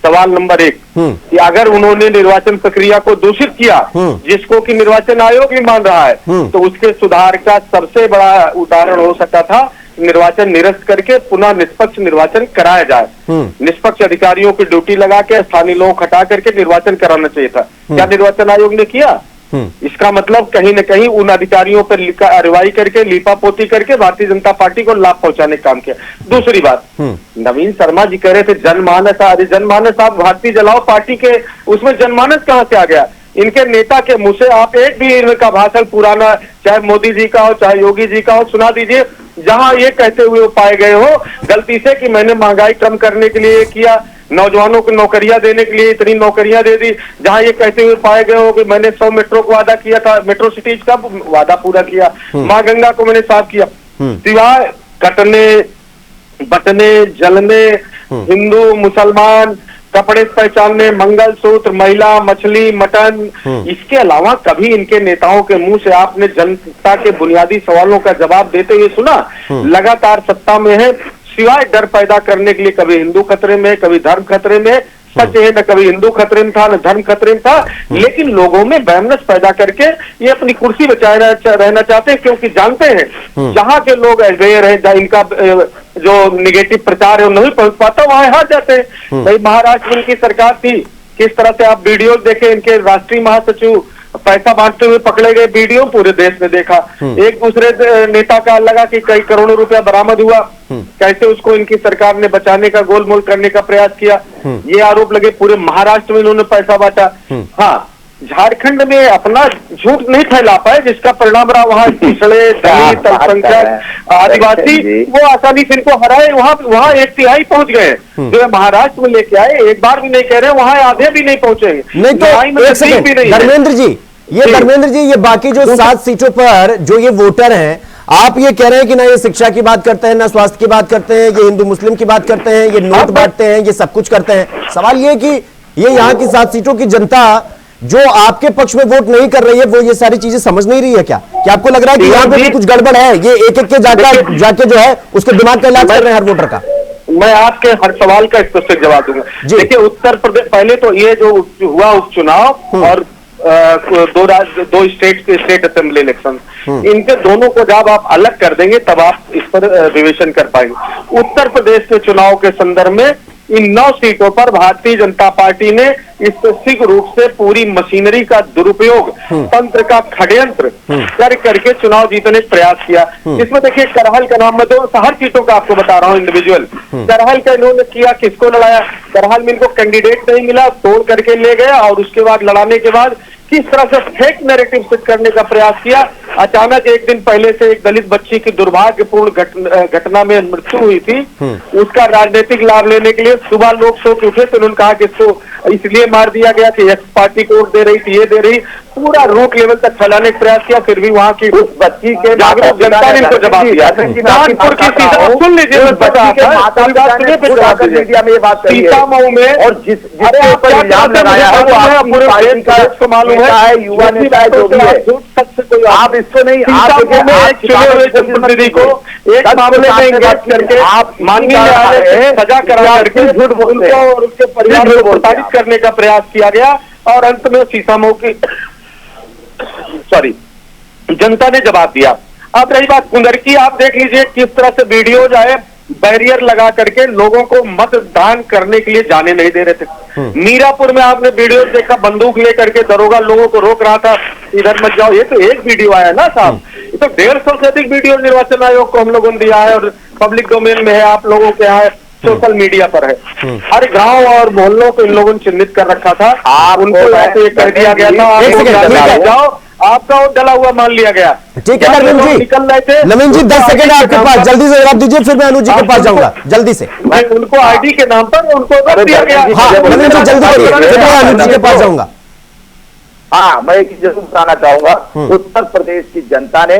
[SPEAKER 5] सवाल नंबर 1 कि अगर उन्होंने निर्वाचन प्रक्रिया को दूषित किया, जिसको कि निर्वाचन आयोग भी मान रहा है, तो उसके सुधार का सबसे बड़ा उदाहरण हो सकता था निर्वाचन निरस्त करके पुनः निष्पक्ष निर्वाचन कराया जाए। निष्पक्ष अधिकारियों की ड्यूटी लगा के स्थानीय लोग हटा करके निर्वाचन कराना चाहिए था। क्या निर्वाचन आयोग ने किया? इसका मतलब कहीं न कहीं उन अधिकारियों पर कार्रवाई करके, लीपापोती करके भारतीय जनता पार्टी को लाभ पहुंचाने का काम किया। दूसरी बात, नवीन शर्मा जी कह रहे थे जनमानस, अरे जनमानस आप भारतीय जनता पार्टी के उसमें जनमानस कहां से आ गया? इनके नेता के मुंह से आप एक भी इनका भाषण पुराना, चाहे मोदी जी का हो चाहे योगी जी का हो, सुना दीजिए जहां ये कहते हुए पाए गए हो गलती से कि मैंने महंगाई कम करने के लिए किया, नौजवानों को नौकरियां देने के लिए इतनी नौकरियां दे दी, जहां ये कहते हुए पाए गए हो कि मैंने 100 मेट्रो को वादा किया था, मेट्रो सिटीज का वादा पूरा किया, मां गंगा को मैंने साफ किया, सिवाय कटने बटने जलने, हिंदू मुसलमान, कपड़े पहचानने, मंगलसूत्र, महिला, मछली, मटन, इसके अलावा कभी इनके नेताओं के मुंह से आपने जनता के बुनियादी सवालों का जवाब देते हुए सुना? लगातार सत्ता में है, सिवाय डर पैदा करने के लिए कभी हिंदू खतरे में, कभी धर्म खतरे में, सच है न कभी हिंदू खतरे में था न धर्म खतरे में था, लेकिन लोगों में वहमनस पैदा करके ये अपनी कुर्सी बचाए रहना चाहते हैं, क्योंकि जानते हैं जहां के लोग अवेयर हैं, जहां इनका जो निगेटिव प्रचार है वो नहीं पहुंच पाता, वहां हार जाते हैं। भाई महाराष्ट्र में इनकी सरकार थी, किस तरह से आप वीडियो देखे, इनके राष्ट्रीय महासचिव पैसा बांटते हुए पकड़े गए, वीडियो पूरे देश ने देखा। एक दूसरे नेता का लगा कि कई करोड़ों रुपया बरामद हुआ, कैसे उसको इनकी सरकार ने बचाने का, गोलमोल करने का प्रयास किया, ये आरोप लगे। पूरे महाराष्ट्र में इन्होंने पैसा बांटा। हाँ, झारखंड में अपना झूठ नहीं फैला पाए, जिसका परिणाम रहा वहाँ पिछड़े, दलित, अल्पसंख्यक, आदिवासी वो आसानी से इनको हराए, वहाँ 1/3 पहुंच गए जो है महाराष्ट्र में लेके आए। एक बार भी नहीं कह रहे वहाँ आधे भी नहीं पहुंचेंगे।
[SPEAKER 1] नहीं तो एक सेकंड धर्मेंद्र जी, ये बाकी जो 7 सीटों पर जो ये वोटर हैं, आप ये कह रहे हैं कि ना ये शिक्षा की बात करते हैं, ना स्वास्थ्य की बात करते हैं, ये हिंदू मुस्लिम की बात करते हैं, ये नोट बांटते हैं, ये सब कुछ करते हैं। सवाल ये कि ये यहाँ की 7 सीटों की जनता जो आपके पक्ष में वोट नहीं कर रही है, वो ये सारी चीजें समझ नहीं रही है क्या? क्या आपको लग रहा है कि यहाँ पे भी कुछ गड़बड़ है? ये एक के जाके जो है उसके दिमाग का इलाज कर रहे हैं हर वोटर का।
[SPEAKER 5] मैं आपके हर सवाल का स्पष्ट जवाब दूंगा। देखिए, उत्तर प्रदेश, पहले तो ये जो हुआ उपचुनाव और दो स्टेट के स्टेट असेंबली इलेक्शन, इनके दोनों को जब आप अलग कर देंगे तब आप इस पर विवेचन कर पाएंगे। उत्तर प्रदेश के चुनाव के संदर्भ में इन 9 सीटों पर भारतीय जनता पार्टी ने स्पष्ट रूप से पूरी मशीनरी का दुरुपयोग, तंत्र का षड्यंत्र करके चुनाव जीतने का प्रयास किया। इसमें देखिए, करहल का नाम, मैं तो हर सीटों का आपको बता रहा हूँ इंडिविजुअल। करहल का इन्होंने किया, किसको लड़ाया? करहल में इनको कैंडिडेट नहीं मिला, तोड़ करके ले गया, और उसके बाद लड़ाने के बाद किस तरह से फेक नैरेटिव सेट करने का प्रयास किया। अचानक एक दिन पहले से एक दलित बच्ची की दुर्भाग्यपूर्ण घटना में मृत्यु हुई थी, उसका राजनीतिक लाभ लेने के लिए सुबह लोग सो के उठे, तो उन्होंने कहा कि इसको इसलिए मार दिया गया कि एक्स पार्टी को वोट दे रही थी, ये दे रही, पूरा रूट लेवल तक फैलाने का प्रयास किया। फिर भी वहाँ की उस बच्ची के जागरूक जनता ने इनको जवाब दिया। कानपुर की सीता, सुन लीजिए, मीडिया में ये बात सीतामऊ में, और जिसको मालूम है युवा नेता है जो भी है, आप इसको नहीं, चुने हुए जनप्रतिनिधि को एक मामले में इंगेज करके आप माननीय न्यायालय सजा करा करके झूठ बोलते हैं और उसके परिवार को प्रताड़ित करने का प्रयास किया गया, और अंत में सीतामऊ की जनता ने जवाब दिया। अब रही बात कुंदर की, आप देख लीजिए किस तरह से वीडियो जो है बैरियर लगा करके लोगों को मतदान करने के लिए जाने नहीं दे रहे थे। मीरापुर में आपने वीडियो देखा, बंदूक लेकर के दरोगा लोगों को रोक रहा था, इधर मत जाओ। ये तो एक वीडियो आया ना साहब, ये तो 150 से अधिक वीडियो निर्वाचन आयोग को हम लोगों ने दिया है, और पब्लिक डोमेन में है, आप लोगों के यहाँ सोशल मीडिया पर है। हर गांव और मोहल्लों को इन लोगों ने चिन्हित कर रखा था, उनको ऐसे कह दिया गया था जाओ, आपका वोट डला हुआ मान लिया गया।
[SPEAKER 1] ठीक है नवीन जी,
[SPEAKER 5] निकल रहे थे।
[SPEAKER 1] नवीन जी 10 सेकंड आपके पास, जल्दी से जवाब दीजिए, फिर मैं अनुज जी के पास जाऊंगा जल्दी से।
[SPEAKER 5] मैं उनको आईडी के नाम पर उनको वोट दिया गया।
[SPEAKER 1] हाँ नवीन जी जल्दी करिए, फिर मैं अनुज जी के पास जाऊंगा।
[SPEAKER 4] हाँ, मैं एक चीज जरूर बताना चाहूंगा, उत्तर प्रदेश की जनता ने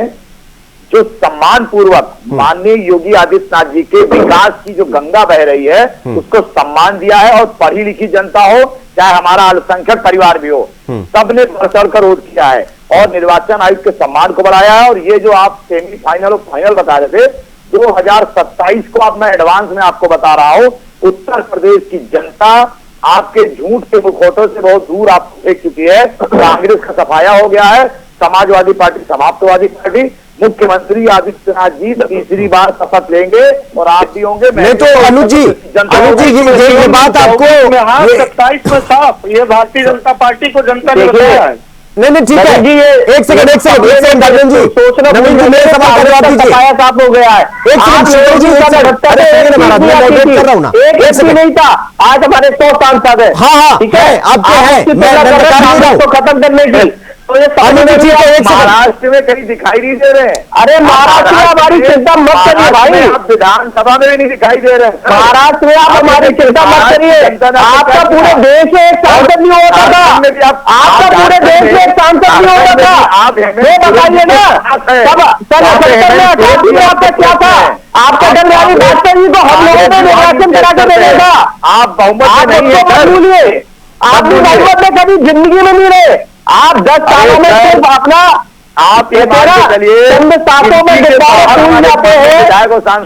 [SPEAKER 4] जो सम्मान पूर्वक माननीय योगी आदित्यनाथ जी के विकास की जो गंगा बह रही है उसको सम्मान दिया है, और पढ़ी लिखी जनता हो चाहे हमारा अल्पसंख्यक परिवार भी हो, सबने बढ़ चढ़ कर वोट किया है और निर्वाचन आयोग के सम्मान को बढ़ाया है। और ये जो आप सेमीफाइनल और फाइनल बता रहे थे, 2027 को अब मैं एडवांस में आपको बता रहा हूं, उत्तर प्रदेश की जनता आपके झूठ के मुखौटों से बहुत दूर आपको फेंक चुकी है। कांग्रेस का सफाया हो गया है, समाजवादी पार्टी समाप्तवादी पार्टी, मुख्यमंत्री आदित्यनाथ जी तीसरी बार शपथ लेंगे और आप भी होंगे।
[SPEAKER 1] नहीं तो अनुज जी ये बात आपको
[SPEAKER 5] 27 में साफ, ये भारतीय जनता पार्टी को जनता ने बताया है।
[SPEAKER 1] नहीं ठीक है, एक सेकंड धर्मेंद्र जी, नवीन जी मेरे सवाल का जवाब दीजिए।
[SPEAKER 3] साफ हो गया है,
[SPEAKER 1] एक सेकंड जी, कर रहा हूं ना,
[SPEAKER 3] एक भी नहीं था, आज हमारे 100 सांसद है।
[SPEAKER 1] हाँ
[SPEAKER 3] ठीक है,
[SPEAKER 1] आपके हैं, मैं
[SPEAKER 3] को खत्म करने की, तो ये
[SPEAKER 4] महाराष्ट्र में कहीं दिखाई नहीं दे रहे।
[SPEAKER 3] अरे महाराष्ट्र में हमारी चिंता मत करिए भाई,
[SPEAKER 4] आप विधानसभा में भी नहीं दिखाई दे रहे।
[SPEAKER 3] महाराष्ट्र में आप हमारी चिंता मत करिए। आपका पूरे देश में एक सांसद नहीं होता था, आपका पूरे देश में एक सांसद नहीं होता था। आप ये बताइए ना, तब सन 78 में 88 में आपका क्या था? आपका अटल बिहारी वाजपेयी जी को हम लोगों ने निर्वाचन करा के देने था।
[SPEAKER 4] आप बहुमत में नहीं है,
[SPEAKER 3] भूलिए, आप भी बहुमत में कभी जिंदगी में नहीं रहे। आप 10 सालों में सिर्फ अपना
[SPEAKER 4] आप ये चलिए,
[SPEAKER 3] चंद सांसों में गुब्बारे फूल जाते हैं,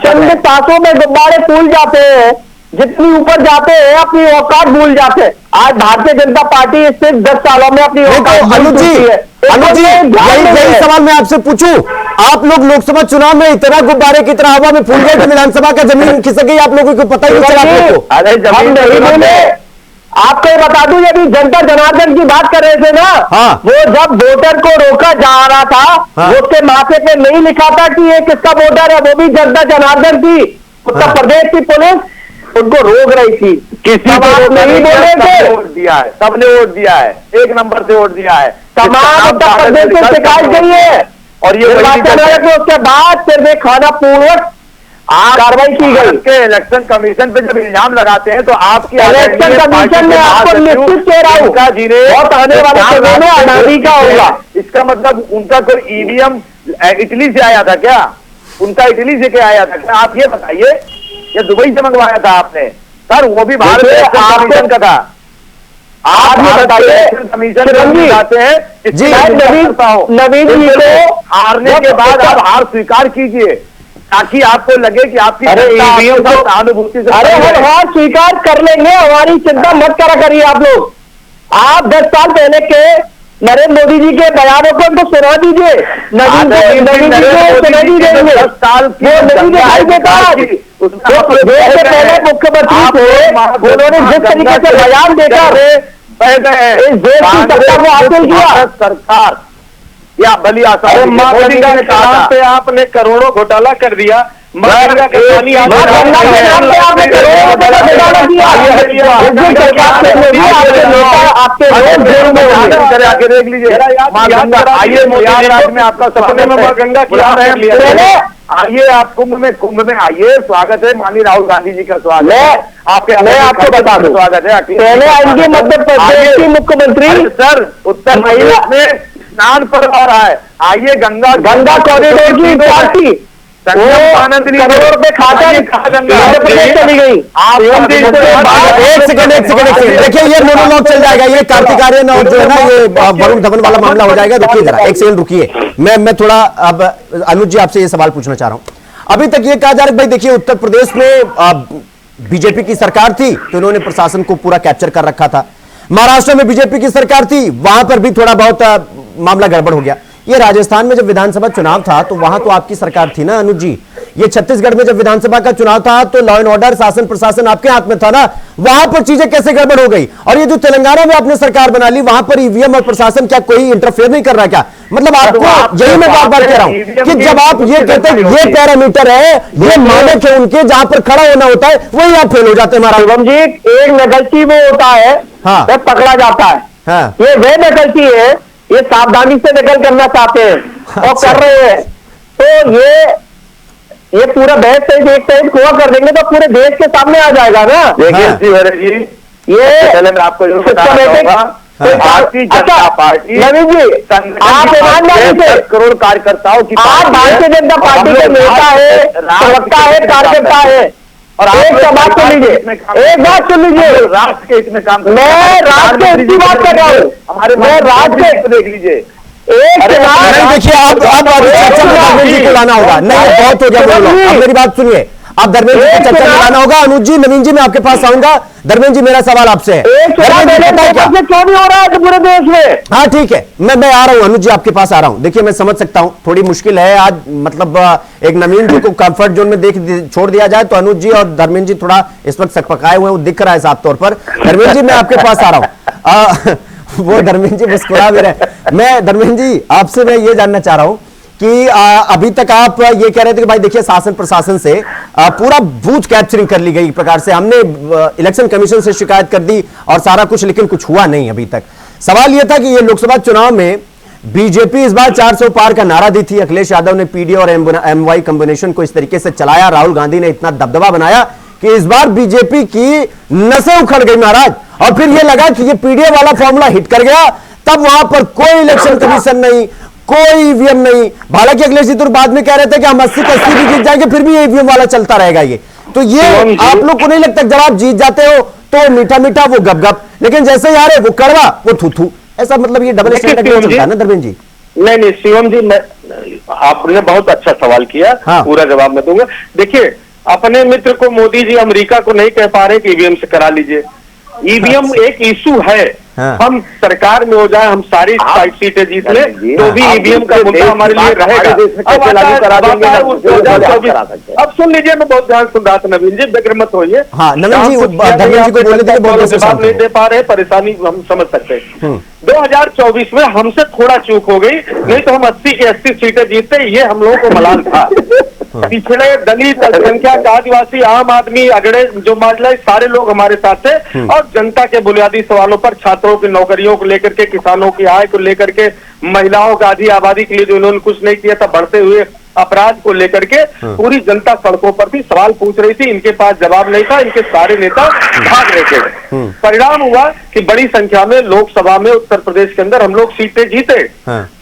[SPEAKER 3] चंद सांसों में गुब्बारे फूल जाते हैं, जितनी ऊपर जाते हैं अपनी औकात भूल जाते हैं। आज भारतीय जनता पार्टी सिर्फ 10 सालों में अपनी औकात
[SPEAKER 1] अनुज जी यही सवाल मैं आपसे पूछूं, आप लोग लोकसभा चुनाव में इतना गुब्बारे की तरह हवा में फूल गए कि विधानसभा का जमीन खिसक गई, आप लोगों को पता ही नहीं चला।
[SPEAKER 3] अरे जमीन नहीं बोले, आपको ये बता दूं, यदि जनता जनार्दन की बात कर रहे थे ना,
[SPEAKER 1] हाँ।
[SPEAKER 3] वो जब वोटर को रोका जा रहा था,
[SPEAKER 1] हाँ।
[SPEAKER 3] वो उसके माथे पे नहीं लिखा था कि ये किसका वोटर है, वो भी जनता जनार्दन थी। उत्तर प्रदेश की पुलिस उनको रोक रही थी,
[SPEAKER 4] किसी को
[SPEAKER 3] नहीं बोले थे,
[SPEAKER 4] वोट दिया है, सबने वोट दिया है, एक नंबर से वोट दिया है,
[SPEAKER 3] तमाम उत्तर प्रदेश से शिकायत करी है।
[SPEAKER 4] और ये
[SPEAKER 3] उसके बाद फिर खाना पूर्वक कार्रवाई की गई।
[SPEAKER 4] के इलेक्शन कमीशन पे जब इल्जाम लगाते हैं तो आपकी
[SPEAKER 3] इलेक्शन कमीशन में आपको निश्चित कह रहा हूं, बहुत आने वाले समय में आजादी का होगा।
[SPEAKER 4] इसका मतलब उनका कोई ईवीएम इटली से आया था क्या? उनका इटली से क्या आया था क्या? आप ये बताइए, या दुबई से मंगवाया था आपने? सर वो भी भारत इलेक्शन कमीशन का था। आप ये बताइए, कमीशन जाते हैं
[SPEAKER 3] जी, नवीन जी को
[SPEAKER 4] हारने के बाद आप हार स्वीकार कीजिए, ताकि आपको लगे कि आपकी
[SPEAKER 3] सहानुभूति से। अरे हम हार स्वीकार कर लेंगे, हमारी चिंता मत करा करिए आप लोग। आप 10 साल पहले के नरेंद्र मोदी जी के बयानों को उनको सुना दीजिए, नवीन जी को सुना दीजिए।
[SPEAKER 4] 10 साल की
[SPEAKER 3] नहीं दिखाई देता, देश के पहले मुख्यमंत्री थे, उन्होंने जिस तरीके से बयान देकर इस देश की सत्ता को हासिल किया।
[SPEAKER 4] सरकार या बली आसान मोदी ने कहा पे आपने करोड़ों घोटाला कर दिया, आके देख लीजिए। आइए मोदी में आपका सपने में गंगा किया, आइए आप कुंभ में आइए, स्वागत है। माननीय राहुल गांधी जी का स्वागत है आपके। मैं आपको बता दूं, स्वागत है।
[SPEAKER 3] पहले आएंगे मध्य प्रदेश के मुख्यमंत्री
[SPEAKER 4] सर, उत्तर प्रदेश में स्नान पर आ रहा है, आइए गंगा
[SPEAKER 3] कॉरिडोर की पार्टी करोड़ रुपए खाकर मध्य प्रदेश चली गई।
[SPEAKER 1] एक सेकंड देखिए, ये मोनोलॉग चल जाएगा, ये कार्तिक आर्यन और जो है ना ये वरुण धवन वाला मामला हो जाएगा। रुकिए जरा, एक सेकंड रुकिए, मैं थोड़ा अब अनुज जी आपसे ये सवाल पूछना चाह रहा हूं। अभी तक ये कहा जा रहा है भाई, देखिए उत्तर प्रदेश में बीजेपी की सरकार थी तो इन्होंने प्रशासन को पूरा कैप्चर कर रखा था। महाराष्ट्र में बीजेपी की सरकार थी, वहां पर भी थोड़ा बहुत मामला गड़बड़ हो गया। ये राजस्थान में जब विधानसभा चुनाव था तो वहां तो आपकी सरकार थी ना अनुज जी। ये छत्तीसगढ़ में जब विधानसभा का चुनाव था तो लॉ एंड ऑर्डर, शासन प्रशासन आपके हाथ में था ना, वहां पर चीजें कैसे गड़बड़ हो गई? और ये जो तेलंगाना में आपने सरकार बना ली, वहां पर ईवीएम और प्रशासन क्या कोई इंटरफेयर नहीं कर रहा क्या? मतलब आपको यही मैं बार बार कह रहा हूं कि जब आप ये कहते हैं ये पैरामीटर है, ये मानक है उनके, जहां पर खड़ा होना होता है वही आप फेल हो जाते हैं। महाराज
[SPEAKER 3] जी, एक नकलची वो होता है,
[SPEAKER 1] हाँ,
[SPEAKER 3] वह पकड़ा जाता है।
[SPEAKER 1] हाँ,
[SPEAKER 3] ये वह नकलची है, ये सावधानी से नकल करना चाहते हैं और कर रहे हैं, तो ये पूरा बहस से एक साइड हुआ कर देंगे तो पूरे देश के सामने आ जाएगा ना।
[SPEAKER 4] देखिए जी, ये पहले मैं आपको जरूर बताऊंगा, भारतीय जनता पार्टी,
[SPEAKER 3] नवीन जी आप ईमानदारी से,
[SPEAKER 4] करोड़ कार्यकर्ताओं की
[SPEAKER 3] आप भारतीय जनता पार्टी के नेता है, प्रवक्ता है, कार्यकर्ता है, और एक बात सुन लीजिए, एक बात सुन लीजिए,
[SPEAKER 4] राष्ट्र के हित में काम,
[SPEAKER 3] मैं राष्ट्र के हित की बात कर रहा हूँ, मैं राष्ट्र के
[SPEAKER 4] देख लीजिए।
[SPEAKER 1] एक नहीं, देखिए आप चर्चा में धर्मेंद्र जी को लाना होगा। नहीं, बहुत हो गया, अब मेरी बात सुनिए, आप धर्मेंद्र जी को चर्चा में लाना होगा। अनुज जी, नवीन जी, मैं आपके पास आऊंगा। धर्मेंद्र जी, मेरा सवाल आपसे है,
[SPEAKER 3] क्यों नहीं हो रहा है पूरे देश में?
[SPEAKER 1] हाँ ठीक है, मैं आ रहा हूं अनुज जी, आपके पास आ रहा हूं। देखिए मैं समझ सकता हूं, थोड़ी मुश्किल है आज, मतलब एक नवीन जी को कंफर्ट जोन में छोड़ दिया जाए तो अनुज जी और धर्मेंद्र जी थोड़ा इस वक्त सकपकाए हुए हैं, वो दिख रहा है साफ तौर पर। धर्मेंद्र जी, मैं आपके पास आ रहा हूं। वो धर्मेंद्र जी मुस्कुरा भी रहे। मैं धर्मेंद्र जी आपसे मैं ये जानना चाह रहा हूं कि अभी तक आप ये कह रहे थे कि भाई देखिए शासन प्रशासन से पूरा बूथ कैप्चरिंग कर ली गई, एक प्रकार से हमने इलेक्शन कमीशन से शिकायत कर दी और सारा कुछ, लेकिन कुछ हुआ नहीं अभी तक। सवाल यह था कि ये लोकसभा चुनाव में बीजेपी इस बार 400 पार का नारा दी थी, अखिलेश यादव ने पीडी और एमवाई कॉम्बिनेशन को इस तरीके से चलाया, राहुल गांधी ने इतना दबदबा बनाया कि इस बार बीजेपी की नसें उखड़ गई महाराज। और फिर यह लगा कि ये पीडीए वाला फॉर्मूला हिट कर गया, तब वहां पर कोई इलेक्शन कमीशन नहीं, कोई ईवीएम नहीं। हालांकि अखिलेश जी तो बाद में कह रहे थे कि हम 80 का 80 भी जीत जाएंगे, फिर भी ईवीएम वाला चलता रहेगा। ये तो ये आप लोग को नहीं लगता जब आप जीत जाते हो तो मीठा मीठा वो गप गप, लेकिन जैसे यार है वो कड़वा वो थू थू, ऐसा मतलब ये डबल स्टैंडर्ड चलता है ना धर्मेंद्र जी?
[SPEAKER 5] नहीं शिवम जी, आपने बहुत अच्छा सवाल किया।
[SPEAKER 1] हाँ।
[SPEAKER 5] पूरा जवाब मैं दूंगा। देखिए, अपने मित्र को मोदी जी अमेरिका को नहीं कह पा रहे कि ईवीएम से करा लीजिए। ईवीएम एक इशू है।
[SPEAKER 1] हाँ।
[SPEAKER 5] हम सरकार में हो जाए, हम सारी 60 सीटें जीत ले तो भी ईवीएम का मुद्दा हमारे लिए रहेगा। अब सुन लीजिए, मैं बहुत ध्यान सुन रहा था नवीन जी, बेगर मत होइए।
[SPEAKER 1] हाँ, नवीन जी धर्मेंद्र जी को बोले थे
[SPEAKER 5] जवाब नहीं दे पा रहे, परेशानी हम समझ सकते हैं। 2024 में हमसे थोड़ा चूक हो गई, नहीं तो हम 80 की 80 सीटें जीतते, ये हम लोगों को मलाल था। पिछड़े दलित, अल्पसंख्यक, आदिवासी, आम आदमी, अगड़े जो माजला, सारे लोग हमारे साथ थे और जनता के बुनियादी सवालों पर, छात्रों की नौकरियों को लेकर के, किसानों की आय को लेकर के, महिलाओं का आधी आबादी के लिए जो इन्होंने कुछ नहीं किया था, बढ़ते हुए अपराध को लेकर के पूरी जनता सड़कों पर भी सवाल पूछ रही थी। इनके पास जवाब नहीं था, इनके सारे नेता भाग रहे थे। परिणाम हुआ कि बड़ी संख्या में लोकसभा में उत्तर प्रदेश के अंदर हम लोग सीटें जीते।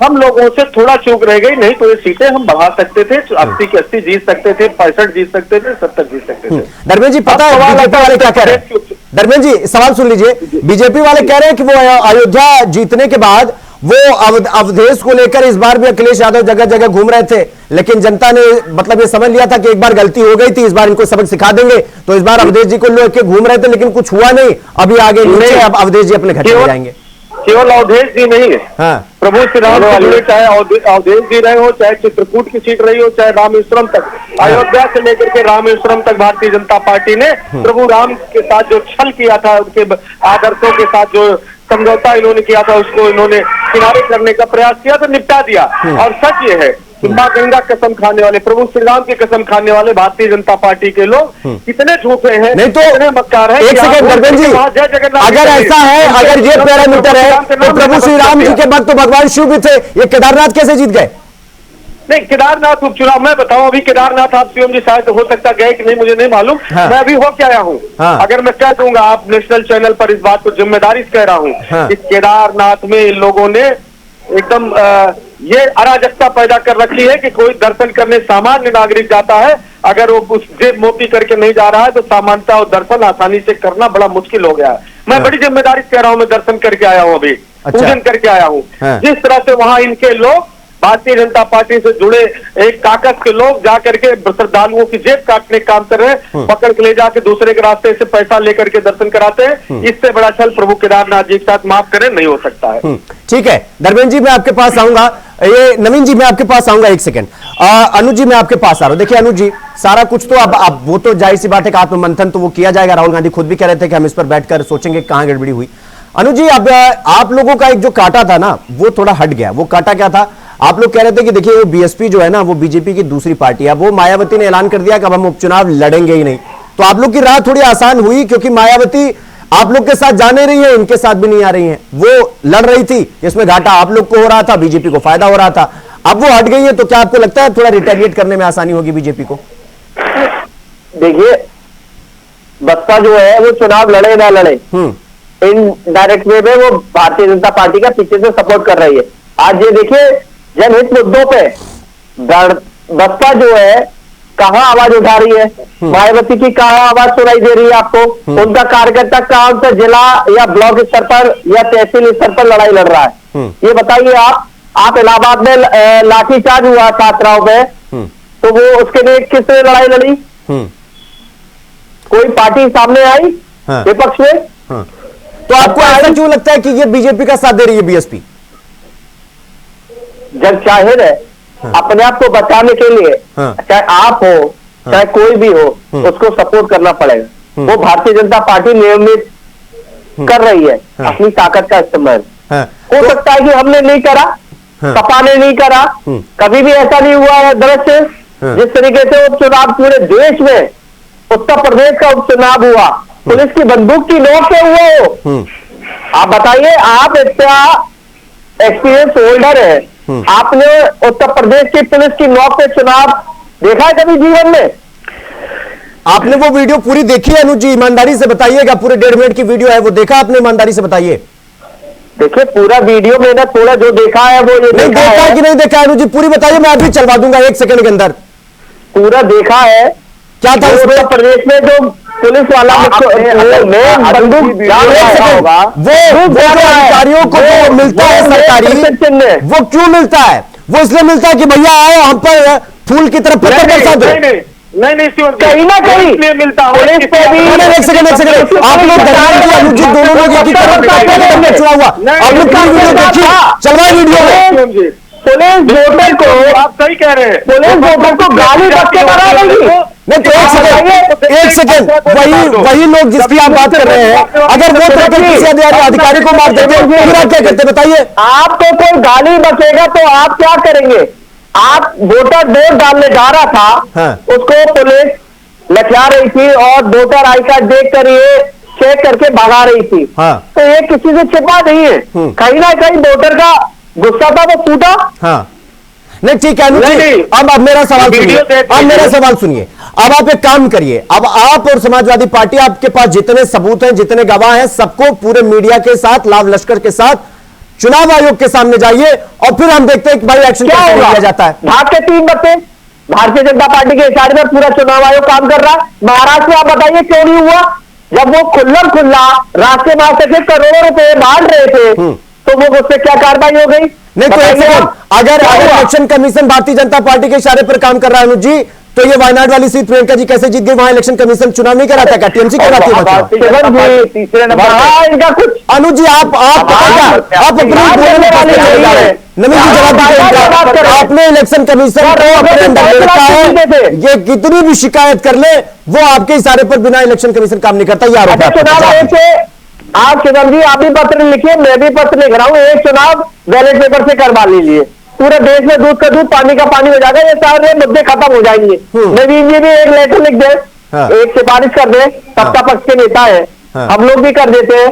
[SPEAKER 5] हम लोगों से थोड़ा चूक रह गई, नहीं तो ये सीटें हम बढ़ा सकते थे, 80 की 80 जीत सकते थे, 65 जीत सकते थे, 70 जीत सकते थे।
[SPEAKER 1] धर्मेंद्र जी पता है बीजेपी वाले क्या कह रहे हैं? धर्मेंद्र जी सवाल सुन लीजिए, बीजेपी वाले कह रहे हैं कि वो अयोध्या जीतने के बाद वो अवधेश को लेकर इस बार भी अखिलेश यादव जगह जगह घूम रहे थे, लेकिन जनता ने मतलब ये समझ लिया था कि एक बार गलती हो गई थी, इस बार इनको सबक सिखा देंगे, तो इस बार अवधेश जी को लेकर घूम रहे थे, लेकिन कुछ हुआ नहीं। अभी आगे नीचे अब अवधेश जी अपने घर चले जाएंगे।
[SPEAKER 5] केवल अवधेश जी नहीं है,
[SPEAKER 1] हाँ।
[SPEAKER 5] प्रभु श्री राम से जुड़े, चाहे अवधेश जी रहे हो, चाहे चित्रकूट की सीट रही हो, चाहे रामेश्वरम तक, अयोध्या से लेकर के रामेश्वरम तक भारतीय जनता पार्टी ने प्रभु राम के साथ जो छल किया था, उनके आदर्शों के साथ जो समझौता इन्होंने किया था, उसको इन्होंने किनारे करने का प्रयास किया तो निपटा दिया। और सच ये है कि मां गंगा कसम खाने वाले, प्रभु श्री राम की कसम खाने वाले भारतीय जनता पार्टी के लोग कितने झूठे हैं,
[SPEAKER 1] नहीं तो
[SPEAKER 5] कितने मक्कार हैं।
[SPEAKER 1] एक सेकंड धर्मेंद्र जी, अगर ऐसा है, अगर ये पैरामीटर है तो प्रभु श्री राम जी के वक्त तो भगवान शिव भी थे, ये केदारनाथ कैसे जीत गए?
[SPEAKER 5] नहीं, केदारनाथ उपचुनाव मैं बताऊं, अभी केदारनाथ आप सीएम जी शायद हो सकता गए कि नहीं मुझे नहीं मालूम।
[SPEAKER 1] हाँ।
[SPEAKER 5] मैं अभी हो क्या आया हूँ।
[SPEAKER 1] हाँ।
[SPEAKER 5] अगर मैं कह दूंगा, आप नेशनल चैनल पर इस बात को जिम्मेदारी से कह रहा हूँ।
[SPEAKER 1] हाँ।
[SPEAKER 5] कि केदारनाथ में इन लोगों ने एकदम ये अराजकता पैदा कर रखी है कि कोई दर्शन करने सामान्य नागरिक जाता है, अगर वो उस जेब मोती करके नहीं जा रहा है तो सामान्यता और दर्शन आसानी से करना बड़ा मुश्किल हो गया है। मैं बड़ी जिम्मेदारी से कह रहा हूँ, मैं दर्शन करके आया हूँ, अभी पूजन करके आया हूँ। जिस तरह से वहां इनके लोग, भारतीय जनता पार्टी से जुड़े एक काकस के लोग जाकर के श्रद्धालुओं की जेब काटने का काम कर रहे हैं, पकड़ के ले जाके दूसरे के रास्ते से पैसा लेकर के दर्शन कराते हैं। इससे बड़ा छल प्रभु केदारनाथ जी के साथ, माफ करें, नहीं हो सकता है।
[SPEAKER 1] ठीक है धर्मेंद्र जी, मैं आपके पास आऊंगा। ये नवीन जी मैं आपके पास आऊंगा, एक सेकंड। अनुज जी मैं आपके पास आ रहा हूं। देखिए अनुज जी, सारा कुछ तो अब वो तो जाहिर सी बात है कि आत्ममंथन तो वो किया जाएगा, राहुल गांधी खुद भी कह रहे थे कि हम इस पर बैठकर सोचेंगे कहां गड़बड़ी हुई। अनुज जी, अब आप लोगों का एक जो काटा था ना, वो थोड़ा हट गया। वो काटा क्या था? आप लोग कह रहे थे कि देखिए वो बीएसपी जो है ना, वो बीजेपी की दूसरी पार्टी है। वो मायावती ने ऐलान कर दिया कि अब हम उपचुनाव लड़ेंगे ही नहीं, तो आप लोग की राह थोड़ी आसान हुई, क्योंकि मायावती आप लोग के साथ जाने रही है, इनके साथ भी नहीं आ रही है। वो लड़ रही थी, इसमें घाटा आप लोग को हो रहा था, बीजेपी को फायदा हो रहा था। अब वो हट गई है, तो क्या आपको लगता है थोड़ा रिटेलिएट करने में आसानी होगी बीजेपी को?
[SPEAKER 3] देखिए, बसपा जो है वो चुनाव लड़े ना लड़े, इन डायरेक्ट वे में वो भारतीय जनता पार्टी का पीछे से सपोर्ट कर रही है। आज ये देखिए, जनहित मुद्दों पे बसपा जो है कहां आवाज उठा रही है, मायावती की कहां आवाज सुनाई दे रही है आपको? उनका कार्यकर्ता कहां से जिला या ब्लॉक स्तर पर या तहसील स्तर पर लड़ाई लड़ रहा है? ये बताइए आप इलाहाबाद में लाठीचार्ज हुआ छात्राओं पे, तो वो उसके लिए किसने लड़ाई लड़ी? कोई पार्टी सामने आई विपक्ष में?
[SPEAKER 1] तो आपको ऐसा क्यों लगता है कि ये बीजेपी का साथ दे रही है बीएसपी?
[SPEAKER 3] जब जाहिर है अपने आप को बचाने के लिए, चाहे आप हो चाहे कोई भी हो, उसको सपोर्ट करना पड़ेगा। वो भारतीय जनता पार्टी नियमित कर रही है अपनी ताकत का इस्तेमाल।
[SPEAKER 1] हाँ।
[SPEAKER 3] हो सकता है कि हमने नहीं करा,
[SPEAKER 1] हाँ।
[SPEAKER 3] सपा ने नहीं करा, कभी भी ऐसा नहीं हुआ है दृश्य।
[SPEAKER 1] हाँ।
[SPEAKER 3] जिस तरीके से उपचुनाव पूरे देश में, उत्तर प्रदेश का उपचुनाव हुआ, पुलिस की बंदूक की नोक से हुआ हो। आप बताइए, आप इतना एक्सपीरियंस होल्डर है, आपने उत्तर प्रदेश की पुलिस की नोक पे चुनाव देखा है कभी जीवन में?
[SPEAKER 1] आपने वो वीडियो पूरी देखी है अनुज जी? ईमानदारी से बताइएगा, पूरे 1.5 मिनट की वीडियो है, वो देखा आपने? ईमानदारी से बताइए।
[SPEAKER 3] देखिए, पूरा वीडियो मैंने थोड़ा जो देखा है वो ये
[SPEAKER 1] नहीं देखा है कि नहीं देखा है अनुज जी? पूरी बताइए, मैं अभी चलवा दूंगा 1 सेकंड के अंदर।
[SPEAKER 3] पूरा देखा है।
[SPEAKER 1] क्या था उसमें?
[SPEAKER 3] उत्तर प्रदेश में जो पुलिस वाला बंदूक
[SPEAKER 1] वो अधिकारियों को जो मिलता है सरकारी, वो क्यों मिलता है? वो इसलिए मिलता है कि भैया आओ हम पर फूल की तरफ पत्थर बरसा दो।
[SPEAKER 5] नहीं
[SPEAKER 3] कहीं ना कहीं
[SPEAKER 5] मिलता है।
[SPEAKER 3] पुलिस पे भी
[SPEAKER 1] एक सेकंड आप लोग अनुज जी दोनों लोग एक ही तरफ चुना हुआ, आप लोग पूरी वीडियो देखिए, चलवा वीडियो में।
[SPEAKER 3] पुलिस वोटर को,
[SPEAKER 5] आप सही कह रहे हैं,
[SPEAKER 3] पुलिस वोटर को गाली बक के बना देगी।
[SPEAKER 1] नहीं तो एक सेकंड वही लोग जिसकी आप बात कर रहे हैं, अगर वो किसी अधिकारी को मार देते फिर आप क्या करते बताइए?
[SPEAKER 3] आपको कोई गाली बकेगा तो आप क्या करेंगे? आप वोटर वोट डालने जा रहा था,
[SPEAKER 1] हाँ।
[SPEAKER 3] उसको पुलिस लठा रही थी और वोटर आई कार्ड देख कर ये चेक करके भगा रही थी।
[SPEAKER 1] हाँ।
[SPEAKER 3] तो ये किसी से छिपा नहीं है, कहीं ना कहीं वोटर का गुस्सा था वो फूटा।
[SPEAKER 1] हाँ नहीं ठीक है अनुज जी, अब मेरा सवाल सुनिए, अब मेरा सवाल सुनिए। अब आप एक काम करिए, अब आप और समाजवादी पार्टी, आपके पास जितने सबूत हैं, जितने गवाह हैं, सबको पूरे मीडिया के साथ, लाभ लश्कर के साथ चुनाव आयोग के सामने जाइए और फिर हम देखते हैं कि भाई एक्शन क्या लिया जाता है।
[SPEAKER 3] भाग के 3 बच्चे, भारतीय जनता पार्टी के इशारे में पूरा चुनाव आयोग काम कर रहा है। महाराष्ट्र में आप बताइए क्यों नहीं हुआ? जब वो खुल्ला राष्ट्रीय महासचिव करोड़ों रुपए बांट रहे थे, तो वो उससे क्या कार्रवाई हो गई?
[SPEAKER 1] नहीं तो एक सेकंड, अगर election commission Bharatiya Janata party के इशारे पर काम कर रहा है अनुज जी, तो ये वायनाड वाली सीट प्रियंका जी कैसे जीत गई? वहां इलेक्शन कमीशन चुनाव नहीं कराता क्या? टीएमसी कराती है?
[SPEAKER 3] तीसरे नंबर इनका कुछ।
[SPEAKER 1] अनुज जी आप अपनी नवीन जी जवाब दीजिए। आपने इलेक्शन कमीशन को अपने अंदर ले रखा है, ये कितनी भी शिकायत कर ले वो आपके इशारे पर बिना इलेक्शन कमीशन काम नहीं करता। यार
[SPEAKER 3] चुनाव आयोग से आप शिवम जी, आप भी पत्र लिखिए, मैं भी पत्र लिख रहा हूँ, एक चुनाव बैलेट पेपर से करवा लीजिए, पूरे देश में दूध का दूध पानी का पानी हो जाएगा, ये सारे मुद्दे खत्म हो जाएंगे। नवीन जी भी एक लेटर लिख दे, एक सिफारिश कर दे, सत्ता पक्ष के नेता है, हम लोग भी कर देते हैं,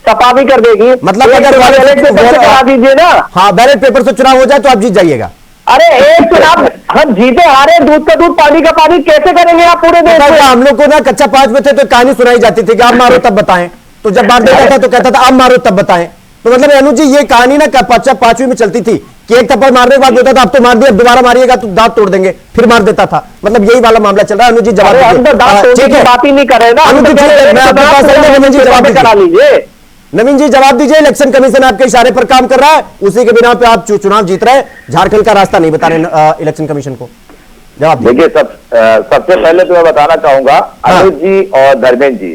[SPEAKER 3] सपा भी कर देगी,
[SPEAKER 1] मतलब अगर
[SPEAKER 3] बैलेट पेपर से करा दीजिए ना।
[SPEAKER 1] हाँ, बैलेट पेपर से चुनाव हो जाए तो आप जीत जाइएगा।
[SPEAKER 3] अरे एक चुनाव हम जीते हारे, दूध का दूध पानी का पानी कैसे करेंगे आप पूरे देश में?
[SPEAKER 1] हम लोग को ना कक्षा 5 में थे तो कहानी सुनाई जाती थी कि आप मारो तब बताएं, तो जब मार देता था तो कहता था आप मारो तब बताएं। तो मतलब अनुज जी ये कहानी ना कक्षा 5वीं में चलती थी कि एक थप्पड़ मारने के बाद होता था, अब तो मार दिया, अब दोबारा मारिएगा तो दांत तोड़ देंगे, फिर मार देता था। मतलब यही वाला मामला चल रहा है। अनुज जी जवाब
[SPEAKER 3] दीजिए, बात ही नहीं कर रहे ना।
[SPEAKER 1] अनुज जी मैं आपके पास नवीन जी जवाब करा लीजिए। नवीन जी जवाब दीजिए, इलेक्शन कमीशन आपके इशारे पर काम कर रहा है, उसी के बिना पे आप चुनाव जीत रहे हैं, झारखंड का रास्ता नहीं बता रहे इलेक्शन कमीशन को। जवाब
[SPEAKER 4] देखिए, सबसे पहले तो मैं बताना चाहूंगा अनुज जी और धर्मेंद्र जी,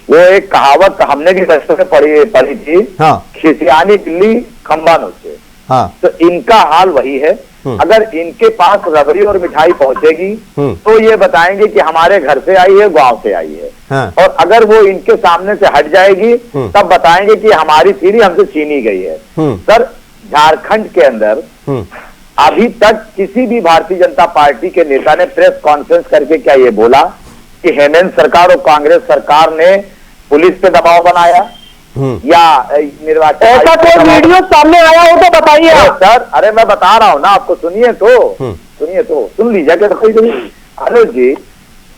[SPEAKER 4] वो एक कहावत हमने भी बचपन में पढ़ी थी, खिसियानी बिल्ली खंबा नोचे। तो इनका हाल वही है। अगर इनके पास रबड़ी और मिठाई पहुंचेगी तो ये बताएंगे कि हमारे घर से आई है, गांव से आई है। और अगर वो इनके सामने से हट जाएगी तब बताएंगे कि हमारी सीढ़ी हमसे छीनी गई है। सर, झारखंड के अंदर अभी तक किसी भी भारतीय जनता पार्टी के नेता ने प्रेस कॉन्फ्रेंस करके क्या ये बोला कि हेमंत सरकार और कांग्रेस सरकार ने पुलिस पे दबाव बनाया या निर्वाचन?
[SPEAKER 3] ऐसा कोई वीडियो सामने आया हो तो बताइए
[SPEAKER 4] सर। अरे मैं बता रहा हूं ना आपको, सुनिए तो सुन लीजिए। अनुज जी,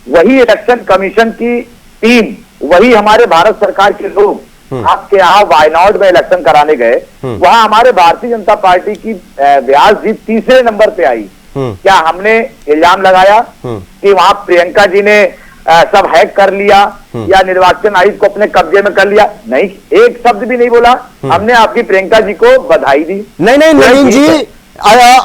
[SPEAKER 4] वही इलेक्शन कमीशन की टीम, वही हमारे भारत सरकार के लोग आपके यहाँ वायनाड में इलेक्शन कराने गए, वहां हमारे भारतीय जनता पार्टी की ब्याज जीत तीसरे नंबर पे आई। क्या हमने इल्जाम लगाया कि वहां प्रियंका जी ने सब हैक कर लिया या निर्वाचन आयोग को अपने कब्जे में कर लिया? नहीं, एक शब्द भी नहीं बोला। हमने आपकी प्रियंका जी को बधाई दी।
[SPEAKER 1] नहीं नवीन जी,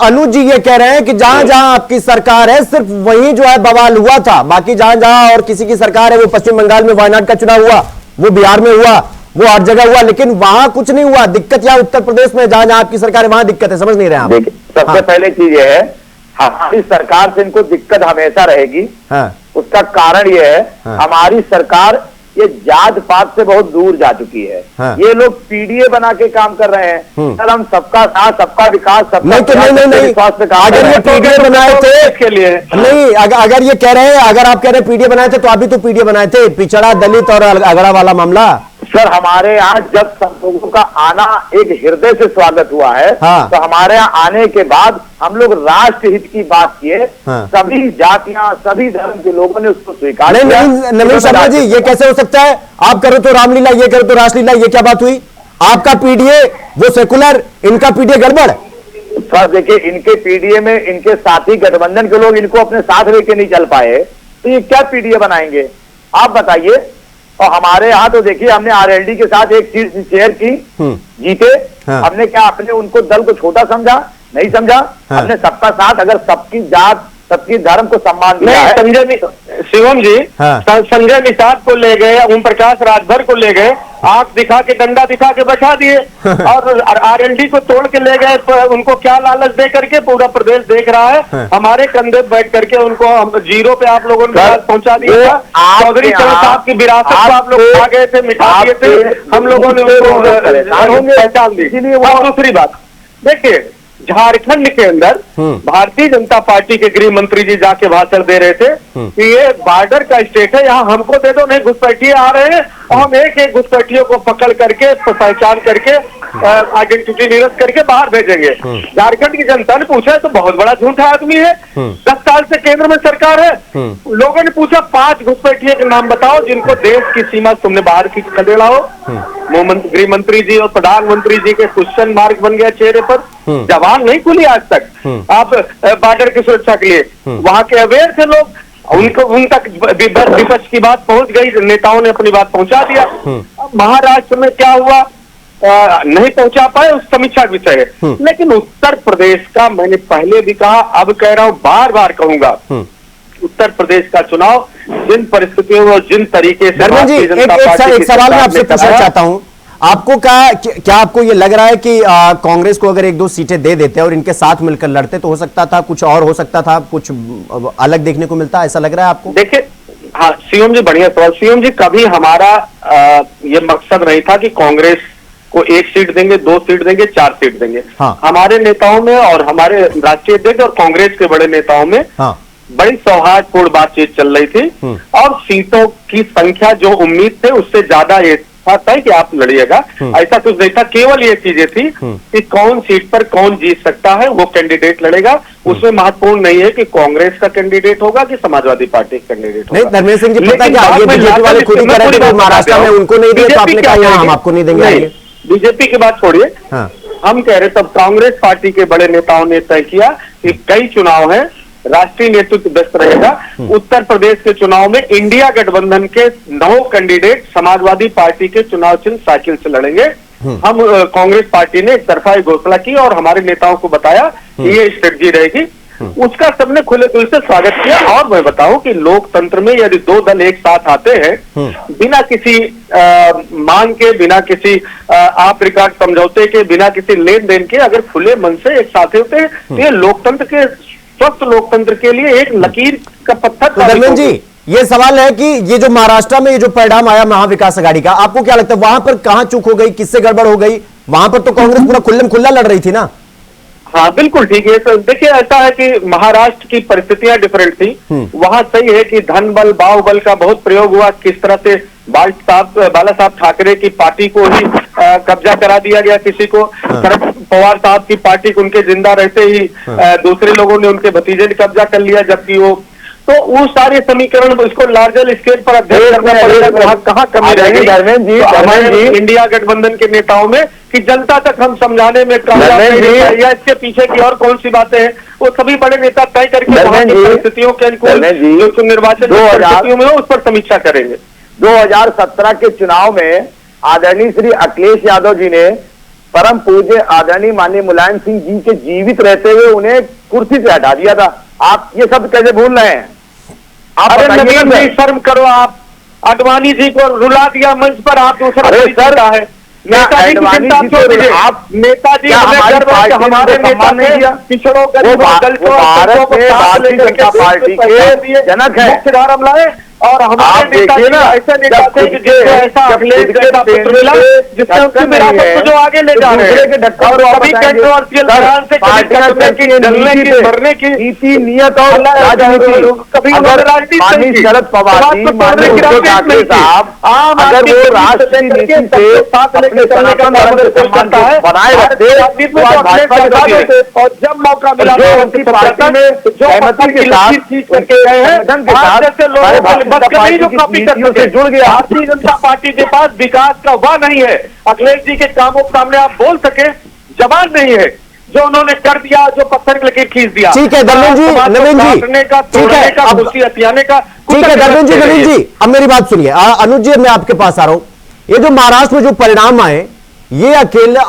[SPEAKER 1] अनुज जी ये कह रहे हैं कि जहां जहां आपकी सरकार है सिर्फ वहीं जो है बवाल हुआ था, बाकी जहां जहां और किसी की सरकार है, वो पश्चिम बंगाल में वायनाड का चुनाव हुआ, वो बिहार में हुआ, वो हर जगह हुआ, लेकिन वहां कुछ नहीं हुआ। दिक्कत या उत्तर प्रदेश में जहां जहां आपकी सरकार है वहां दिक्कत है, समझ नहीं रहे आप?
[SPEAKER 4] सबसे पहले चीज ये है, हमारी सरकार से इनको दिक्कत हमेशा रहेगी। उसका कारण यह है, हमारी सरकार ये जात पात से बहुत दूर जा चुकी है।
[SPEAKER 1] हाँ।
[SPEAKER 4] ये लोग पीडीए बना के काम कर रहे हैं। सर हम सबका साथ, सबका विकास, सबका
[SPEAKER 1] नहीं तो नहीं
[SPEAKER 4] विश्वास पे काम कर
[SPEAKER 1] अगर
[SPEAKER 4] रहे
[SPEAKER 1] ये
[SPEAKER 4] हैं।
[SPEAKER 1] पीडीए बनाए थे
[SPEAKER 5] के लिए
[SPEAKER 1] नहीं, अगर ये कह रहे हैं, अगर आप कह रहे हैं पीडीए बनाए थे तो आप भी तो पीडीए बनाए थे, पिछड़ा दलित और अगड़ा वाला मामला।
[SPEAKER 4] सर हमारे यहाँ जब सब लोगों का आना एक हृदय से स्वागत हुआ है,
[SPEAKER 1] हाँ।
[SPEAKER 4] तो हमारे यहाँ आने के बाद हम लोग राष्ट्र हित की बात किए।
[SPEAKER 1] हाँ।
[SPEAKER 4] सभी जातियां, सभी धर्म के लोगों ने उसको स्वीकार
[SPEAKER 1] नहीं
[SPEAKER 4] किया।
[SPEAKER 1] नहीं नवीन शर्मा जी, ये कैसे हो सकता है? आप करो तो रामलीला, ये करो तो रासलीला, ये क्या बात हुई? आपका पीडीए वो सेकुलर, इनका पीडीए गड़बड़।
[SPEAKER 4] सर देखिए, इनके पीडीए में इनके साथी गठबंधन के लोग इनको अपने साथ लेके नहीं चल पाए, तो ये क्या पीडीए बनाएंगे आप बताइए। और हमारे यहाँ तो देखिए, हमने आरएलडी के साथ एक सीट शेयर की, जीते।
[SPEAKER 1] हाँ।
[SPEAKER 4] हमने क्या अपने उनको दल को छोटा समझा? नहीं समझा।
[SPEAKER 1] हाँ।
[SPEAKER 4] हमने सबका साथ, अगर सबकी जात, सबकी धर्म को सम्मान दिया है।
[SPEAKER 5] शिवम जी,
[SPEAKER 1] हाँ।
[SPEAKER 5] संजय निषाद को ले गए, ओम प्रकाश राजभर को ले गए, आंख दिखा के, डंडा दिखा के बैठा दिए, और आरएलडी को तोड़ के ले गए। उनको क्या लालच दे करके पूरा प्रदेश देख रहा है।
[SPEAKER 1] हाँ।
[SPEAKER 5] हमारे कंधे बैठ करके उनको जीरो पे आप लोगों ने पहुंचा दिया था। चौधरी चरण साहब की विरासत को आप लोग खा गए थे, मिटा दिए थे। हम लोगों ने उनको पहचान दी। और दूसरी बात देखिए, झारखंड के अंदर भारतीय जनता पार्टी के गृह मंत्री जी जाके भाषण दे रहे थे कि ये बॉर्डर का स्टेट है, यहाँ हमको दे दो, नहीं घुसपैठिए आ रहे हैं और हम एक एक घुसपैठियों को पकड़ करके, पहचान करके, आइडेंटिटी निरस्त करके बाहर भेजेंगे। झारखंड की जनता ने पूछा तो बहुत बड़ा झूठा आदमी है, 10 साल से केंद्र में सरकार है। लोगों ने पूछा 5 घुसपैठियों के नाम बताओ जिनको देश की सीमा तुमने बाहर की खदेड़ा हो। गृह मंत्री जी और प्रधानमंत्री जी के क्वेश्चन मार्क बन गया चेहरे पर, जवान नहीं खुली आज तक। आप बॉर्डर की सुरक्षा के लिए वहां के अवेयर थे लोग, उनको उन तक विपक्ष की बात पहुंच गई, नेताओं ने अपनी बात पहुंचा दिया। अब महाराष्ट्र में क्या हुआ, नहीं पहुंचा पाए, उस समीक्षा विषय है। लेकिन उत्तर प्रदेश का, मैंने पहले भी कहा, अब कह रहा हूं, बार बार कहूंगा, उत्तर प्रदेश का चुनाव जिन परिस्थितियों और जिन तरीके से
[SPEAKER 1] धर्मेंद्र जी, एक सवाल मैं आपसे पूछना चाहता हूं। आपको क्या आपको ये लग रहा है कि कांग्रेस को अगर 1-2 सीटें दे देते और इनके साथ मिलकर लड़ते तो हो सकता था, कुछ और हो सकता था, कुछ अलग देखने को मिलता, ऐसा लग रहा है आपको?
[SPEAKER 5] देखिए, हाँ सीएम जी, बढ़िया सवाल। सीएम जी, कभी हमारा ये मकसद नहीं था कि कांग्रेस को 1 सीट देंगे, 2 सीट देंगे, 4 सीट देंगे।
[SPEAKER 1] हाँ।
[SPEAKER 5] हमारे नेताओं में और हमारे राष्ट्रीय अध्यक्ष और कांग्रेस के बड़े नेताओं में
[SPEAKER 1] हाँ।
[SPEAKER 5] बड़ी सौहार्दपूर्ण बातचीत चल रही थी, और सीटों की संख्या जो उम्मीद थे उससे ज्यादा ये था कि आप लड़िएगा, ऐसा कुछ नहीं था। केवल ये चीजें थी कि कौन सीट पर कौन जीत सकता है, वो कैंडिडेट लड़ेगा। उसमें महत्वपूर्ण नहीं है कि कांग्रेस का कैंडिडेट होगा कि समाजवादी पार्टी का कैंडिडेट होगा।
[SPEAKER 1] नहीं, धर्मेंद्र सिंह जी, पता क्या, ये बीजेपी वाले खुद ही कह रहे थे महाराष्ट्र में उनको नहीं दिए, तो आपने कहा यहाँ हम आपको नहीं देंगे।
[SPEAKER 5] बीजेपी की बात छोड़िए, हम कह रहे तब कांग्रेस पार्टी के बड़े नेताओं ने तय किया कि कई चुनाव है, राष्ट्रीय नेतृत्व व्यस्त रहेगा। उत्तर प्रदेश के चुनाव में इंडिया गठबंधन के 9 कैंडिडेट समाजवादी पार्टी के चुनाव चिन्ह साइकिल से लड़ेंगे। हम कांग्रेस पार्टी ने एक तरफा घोषणा की और हमारे नेताओं को बताया कि ये स्ट्रेटजी रहेगी। उसका सबने खुले दिल से स्वागत किया। और मैं बताऊं कि लोकतंत्र में यदि 2 दल एक साथ आते हैं, बिना किसी मांग के, बिना किसी आप रिकॉर्ड समझौते के, बिना किसी लेन देन के, अगर खुले मन से एक साथ होते हैं, तो ये लोकतंत्र के, स्वस्थ लोकतंत्र के लिए एक लकीर का पत्थर।
[SPEAKER 1] तो धर्मेंद्र जी, ये सवाल है कि ये जो महाराष्ट्र में ये जो परिणाम आया महाविकास आघाड़ी का, आपको क्या लगता है वहां पर कहां चूक हो गई, किससे गड़बड़ हो गई? वहां पर तो कांग्रेस पूरा खुल्लम खुल्ला लड़ रही थी ना।
[SPEAKER 5] हाँ बिल्कुल ठीक है। तो देखिए, ऐसा है कि महाराष्ट्र की परिस्थितियां डिफरेंट थी। वहां सही है कि धन बल, बाहुबल का बहुत प्रयोग हुआ, किस तरह से बाला साहब ठाकरे की पार्टी को ही कब्जा करा दिया गया किसी को। शरद पवार साहब की पार्टी को उनके जिंदा रहते ही दूसरे लोगों ने उनके भतीजे ने कब्जा कर लिया, जबकि वो, तो वो सारे समीकरण इसको लार्जर स्केल पर अध्ययन करना पड़ेगा, कहाँ कमी रहेगी हमारे इंडिया गठबंधन के नेताओं में, कि जनता तक हम समझाने में या इसके पीछे की और कौन सी बातें हैं, वो सभी बड़े नेता तय करके वहां की परिस्थितियों के अनुकूल जो निर्वाचन परिस्थितियों में हो उस पर समीक्षा करेंगे।
[SPEAKER 4] 2017 के चुनाव में आदरणीय श्री अखिलेश यादव जी ने परम पूज्य आदरणीय माननीय मुलायम सिंह जी के जीवित रहते हुए उन्हें कुर्सी से हटा दिया था। आप ये सब कैसे भूल रहे हैं?
[SPEAKER 5] अरे नवीन जी, शर्म करो आप। आडवाणी जी को रुला दिया मंच पर, आप दूसरा है। नेताजी की चिंता क्यों कीजिए? आप नेताजी हमारे नेता ने पिछड़ों गरीबों दलितों को भारतीय जनता पार्टी के जनक है, मुख्यधारा लाए और हमारे नेता
[SPEAKER 4] देखिए ना,
[SPEAKER 5] ऐसे नेता थे कि जिसको ऐसा अखिलेश जैसा पुत्र मिला जिसने उसकी विरासत को जो आगे ले जा रहे हैं, और कभी कंट्रोवर्शियल बयान से, कभी कटने की, जलने की, मरने की
[SPEAKER 4] नीति, नियत और राजनीति,
[SPEAKER 5] कभी उन्होंने राजनीति की
[SPEAKER 4] शरद पवार जी, माननीय उद्धव ठाकरे साहब, अगर वो राष्ट्रीय नीति से
[SPEAKER 5] साथ लेकर चलने का करता है,
[SPEAKER 4] बनाए रखते
[SPEAKER 5] और जब मौका मिला
[SPEAKER 4] उनकी पार्टी में सहमति के साथ
[SPEAKER 5] चीज करके गए हैं, जैसे लोग जो कॉपी करते
[SPEAKER 4] जुड़ गया।
[SPEAKER 5] भारतीय जनता पार्टी के पास विकास का वह नहीं है, अखिलेश जी के कामों के सामने आप बोल सके जवान नहीं है, जो उन्होंने कर दिया, जो पत्थर की लकीर खींच दिया।
[SPEAKER 1] ठीक है धर्मेंद्र जी, नवीन जी, ठीक है, ठीक है धर्मेंद्र जी, नवीन जी, अब मेरी बात सुनिए। अनुज जी, मैं आपके पास आ रहा हूं। ये जो महाराष्ट्र में जो परिणाम आए, ये अकेले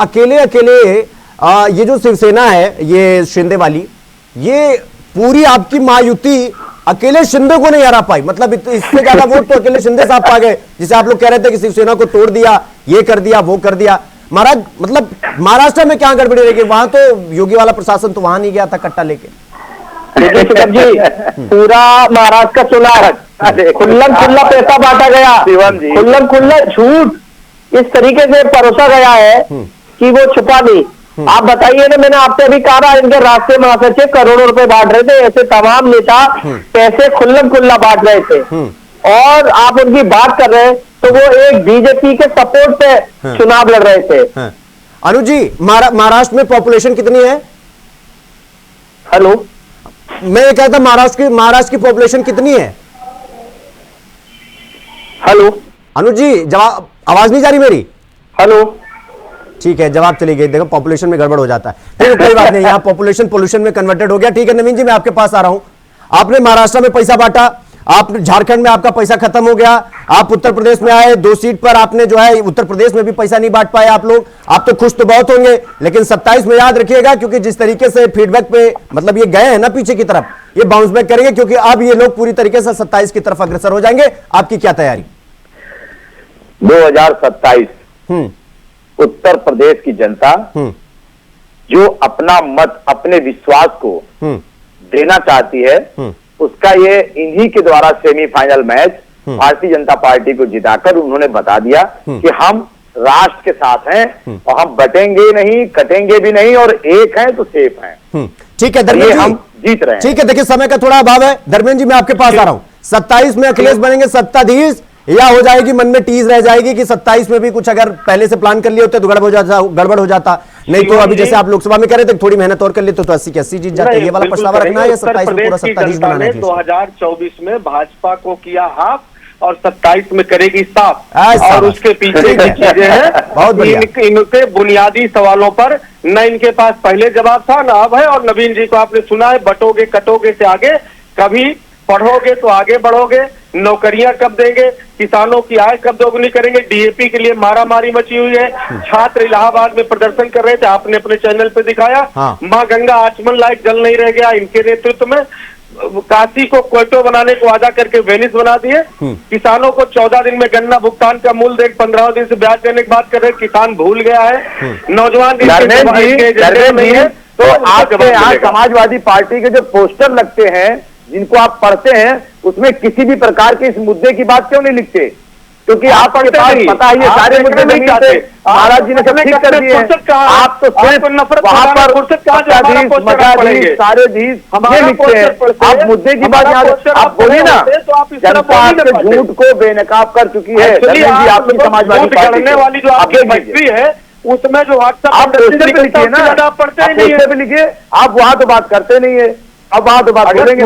[SPEAKER 1] ये जो शिवसेना है, ये शिंदे वाली, ये पूरी आपकी महायुति अकेले शिंदे को नहीं हरा पाई। मतलब इससे ज्यादा वोट तो अकेले शिंदे साहब पा गए, जिसे आप लोग कह रहे थे कि शिवसेना को तोड़ दिया, ये कर दिया, वो कर दिया। महाराज, मतलब महाराष्ट्र में क्या गड़बड़ी रही? वहां तो योगी वाला प्रशासन तो वहां नहीं गया था कट्टा लेके।
[SPEAKER 3] जी, पूरा महाराष्ट्र का चुनाव खुल्लम खुल्ला पैसा बांटा गया, खुल्लम खुल्ला झूठ इस तरीके से परोसा गया है कि वो छुपा नहीं। आप बताइए ना, मैंने आपसे अभी कहा, इनके राष्ट्रीय महासचिव करोड़ों रुपए बांट रहे थे, ऐसे तमाम नेता पैसे खुल्लम खुल्ला बांट रहे थे, और आप उनकी बात कर रहे हैं तो वो एक बीजेपी के सपोर्ट पे चुनाव लड़ रहे थे।
[SPEAKER 1] अनुज जी, महाराष्ट्र में पॉपुलेशन कितनी है?
[SPEAKER 3] हेलो,
[SPEAKER 1] मैं ये कहता महाराष्ट्र की पॉपुलेशन कितनी है?
[SPEAKER 3] हेलो
[SPEAKER 1] अनुज जी, जवाब, आवाज नहीं जा रही मेरी?
[SPEAKER 3] हेलो,
[SPEAKER 1] ठीक है, जवाब चली गई। देखो पॉपुलेशन में गड़बड़ हो जाता है, ठीक है, कोई बात नहीं, यहाँ पॉपुलेशन पोल्यूशन में कन्वर्टेड हो गया। ठीक है नवीन जी, मैं आपके पास आ रहा हूं। आपने महाराष्ट्र में पैसा बांटा, आप झारखंड में आपका पैसा खत्म हो गया, आप उत्तर प्रदेश में आए, 2 सीट पर आपने जो है उत्तर प्रदेश में भी पैसा नहीं बांट पाए आप लोग। आप तो खुश तो बहुत होंगे, लेकिन 27 में याद रखिएगा, क्योंकि जिस तरीके से फीडबैक पे मतलब ये गए हैं ना पीछे की तरफ, ये बाउंस बैक करेंगे, क्योंकि अब ये लोग पूरी तरीके से 27 की तरफ अग्रसर हो जाएंगे। आपकी क्या तैयारी?
[SPEAKER 4] 2027 उत्तर प्रदेश की जनता जो अपना मत, अपने विश्वास को देना चाहती है, उसका ये इन्हीं के द्वारा semifinal match Bharatiya Janata party को जिताकर उन्होंने बता दिया कि हम राष्ट्र के साथ हैं और हम बटेंगे नहीं, कटेंगे भी नहीं, और एक हैं तो सेफ हैं।
[SPEAKER 1] ठीक है धर्मेंद्र जी,
[SPEAKER 4] हम जीत रहे हैं।
[SPEAKER 1] ठीक है, देखिए समय का थोड़ा अभाव है। धर्मेंद्र जी, मैं आपके पास आ रहा हूं। 27 में अखिलेश बनेंगे सत्ताधीश, या हो जाएगी मन में टीज रह जाएगी कि 27 में भी कुछ अगर पहले से प्लान कर लिए होते तो गड़बड़ हो जाता, नहीं तो अभी जैसे आप लोकसभा में कह रहे थे थोड़ी मेहनत और कर लेते तो 80 की 80 जीत जाते। ये वाला पछतावा रखना है या 27 में पूरा सत्ताधीश बनाना है?
[SPEAKER 5] 2024 में भाजपा को किया हाफ और 27 में करेगी साफ, और उसके पीछे की चीजें हैं
[SPEAKER 1] बहुत
[SPEAKER 5] इनके बुनियादी सवालों पर न इनके पास पहले जवाब था न अब है। और नवीन जी को आपने सुना है, बटोगे कटोगे से आगे, कभी पढ़ोगे तो आगे बढ़ोगे, नौकरियां कब देंगे, किसानों की आय कब दोगुनी करेंगे, डीएपी के लिए मारामारी मची हुई है, छात्र इलाहाबाद में प्रदर्शन कर रहे थे, आपने अपने चैनल पे दिखाया। मां गंगा आचमन लायक जल नहीं रह गया इनके नेतृत्व में। काशी को क्वेटो बनाने को वादा करके वेनिस बना दिए। किसानों को 14 दिन में गन्ना भुगतान का मूल देख 15 दिन से ब्याज देने की बात कर रहे, किसान भूल गया है। नौजवान
[SPEAKER 4] नहीं है तो आपके यहाँ समाजवादी पार्टी के जो पोस्टर लगते हैं, जिनको आप पढ़ते हैं, उसमें किसी भी प्रकार के इस मुद्दे की बात क्यों नहीं लिखते? क्योंकि आपके पास पता है ये सारे मुद्दे नहीं आते, महाराज जी ने सब ठीक कर दिए। आप तो सिर्फ वहां पर सारे धीस ये लिखते हैं, आप मुद्दे की बात आप बोलिए ना। जनता आपके झूठ को बेनकाब कर चुकी है। आपकी समाजवादी पार्टी
[SPEAKER 5] वाली जो आपकी मंत्री है, उसमें जो
[SPEAKER 4] आप पोस्टर पे लिखिए ना, आप पोस्टर पे लिखिए, आप वहां तो बात करते नहीं है। अब बात बोलेंगे,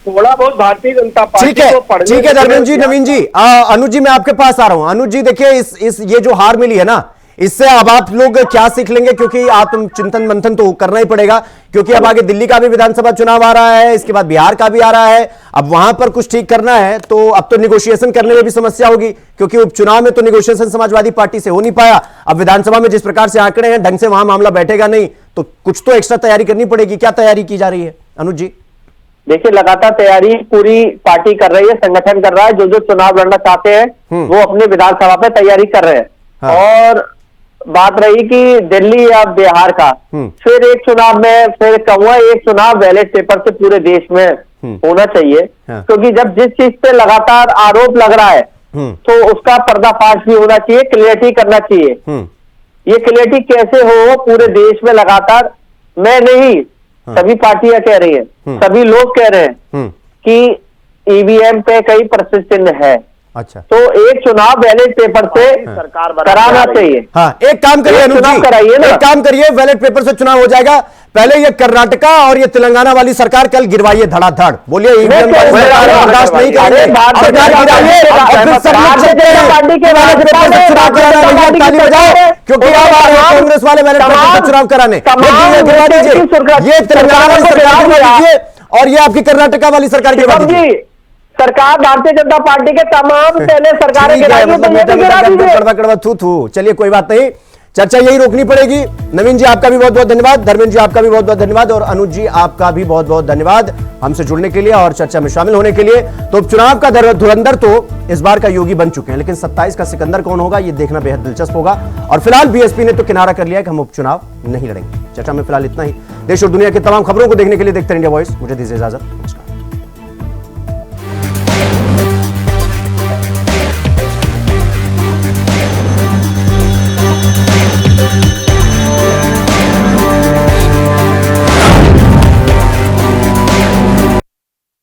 [SPEAKER 5] थोड़ा बहुत भारतीय जनता पार्टी को पढ़ने।
[SPEAKER 1] ठीक है धर्मेंद्र जी, नवीन जी, अनुज जी, मैं आपके पास आ रहा हूं। अनुज जी, देखिए इस ये जो हार मिली है ना, इससे अब आप लोग क्या सीख लेंगे? क्योंकि आत्म चिंतन मंथन तो करना ही पड़ेगा, क्योंकि अब आगे दिल्ली का भी विधानसभा चुनाव आ रहा है, इसके बाद बिहार का भी आ रहा है। अब वहां पर कुछ ठीक करना है तो अब तो निगोशिएशन करने में भी समस्या होगी, क्योंकि उपचुनाव में तो निगोशिएशन समाजवादी पार्टी से हो नहीं पाया। अब विधानसभा में जिस प्रकार से आंकड़े हैं, ढंग से वहां मामला बैठेगा नहीं, तो कुछ तो एक्स्ट्रा तैयारी करनी पड़ेगी। क्या तैयारी की जा रही है अनुज जी?
[SPEAKER 3] देखिए, लगातार तैयारी पूरी पार्टी कर रही है, संगठन कर रहा है। जो चुनाव लड़ना चाहते हैं वो अपने विधानसभा पे तैयारी कर रहे हैं। और बात रही कि दिल्ली या बिहार का, फिर एक चुनाव में फिर कहूंगा एक चुनाव बैलेट पेपर से पूरे देश में
[SPEAKER 6] होना चाहिए,
[SPEAKER 1] हाँ।
[SPEAKER 6] क्योंकि जब जिस चीज पे लगातार आरोप लग रहा है तो उसका पर्दाफाश भी होना चाहिए, क्लियरिटी करना चाहिए। ये क्लियरिटी कैसे हो पूरे देश में लगातार, मैं नहीं, सभी पार्टियां कह रही हैं, सभी लोग कह रहे हैं कि ईवीएम पे कई प्रश्न चिन्ह है।
[SPEAKER 1] अच्छा,
[SPEAKER 6] तो एक चुनाव बैलेट पेपर से
[SPEAKER 4] सरकार
[SPEAKER 6] कराना चाहिए।
[SPEAKER 1] हाँ, एक काम करिए अनुज
[SPEAKER 6] चुनाव
[SPEAKER 1] जी,
[SPEAKER 6] कराइए ना।
[SPEAKER 1] एक काम करिए, बैलेट पेपर से चुनाव हो जाएगा। पहले ये कर्नाटका और ये तेलंगाना वाली सरकार कल गिरवाइए धड़ाधड़, बोलिए ईवीएम वाली सरकार बर्दाश्त नहीं करेंगे, सरकार गिराइए और फिर सब लोग चलते हैं बैलेट पेपर से चुनाव कराना। भैया ताली बजाओ, क्योंकि अब आ रहे हैं कांग्रेस वाले बैलेट पेपर से चुनाव कराने। ये गिरवा दीजिए, ये तेलंगाना वाली सरकार गिरवा दीजिए और ये आपकी कर्नाटका वाली सरकार गिरवा दीजिए।
[SPEAKER 6] सरकार भारतीय जनता पार्टी के तमाम पहले सरकारें
[SPEAKER 1] ठीक है,
[SPEAKER 6] गिराई,
[SPEAKER 1] मतलब
[SPEAKER 6] तो ये भी गिरा दीजिए।
[SPEAKER 1] कड़वा कड़वा थू थू। चलिए कोई बात नहीं, चर्चा यही रोकनी पड़ेगी। नवीन जी आपका भी बहुत बहुत धन्यवाद, धर्मेंद्र जी आपका भी बहुत बहुत धन्यवाद और अनुज जी आपका भी बहुत बहुत धन्यवाद हमसे जुड़ने के लिए और चर्चा में शामिल होने के लिए। तो उपचुनाव का धुरंधर तो इस बार का योगी बन चुके हैं, लेकिन 27 का सिकंदर कौन होगा ये देखना बेहद दिलचस्प होगा। और फिलहाल बीएसपी ने तो किनारा कर लिया कि हम उपचुनाव नहीं लड़ेंगे। चर्चा में फिलहाल इतना ही। देश और दुनिया की तमाम खबरों को देखने के लिए देखते रहिए इंडिया वॉइस। मुझे दीजिए इजाजत।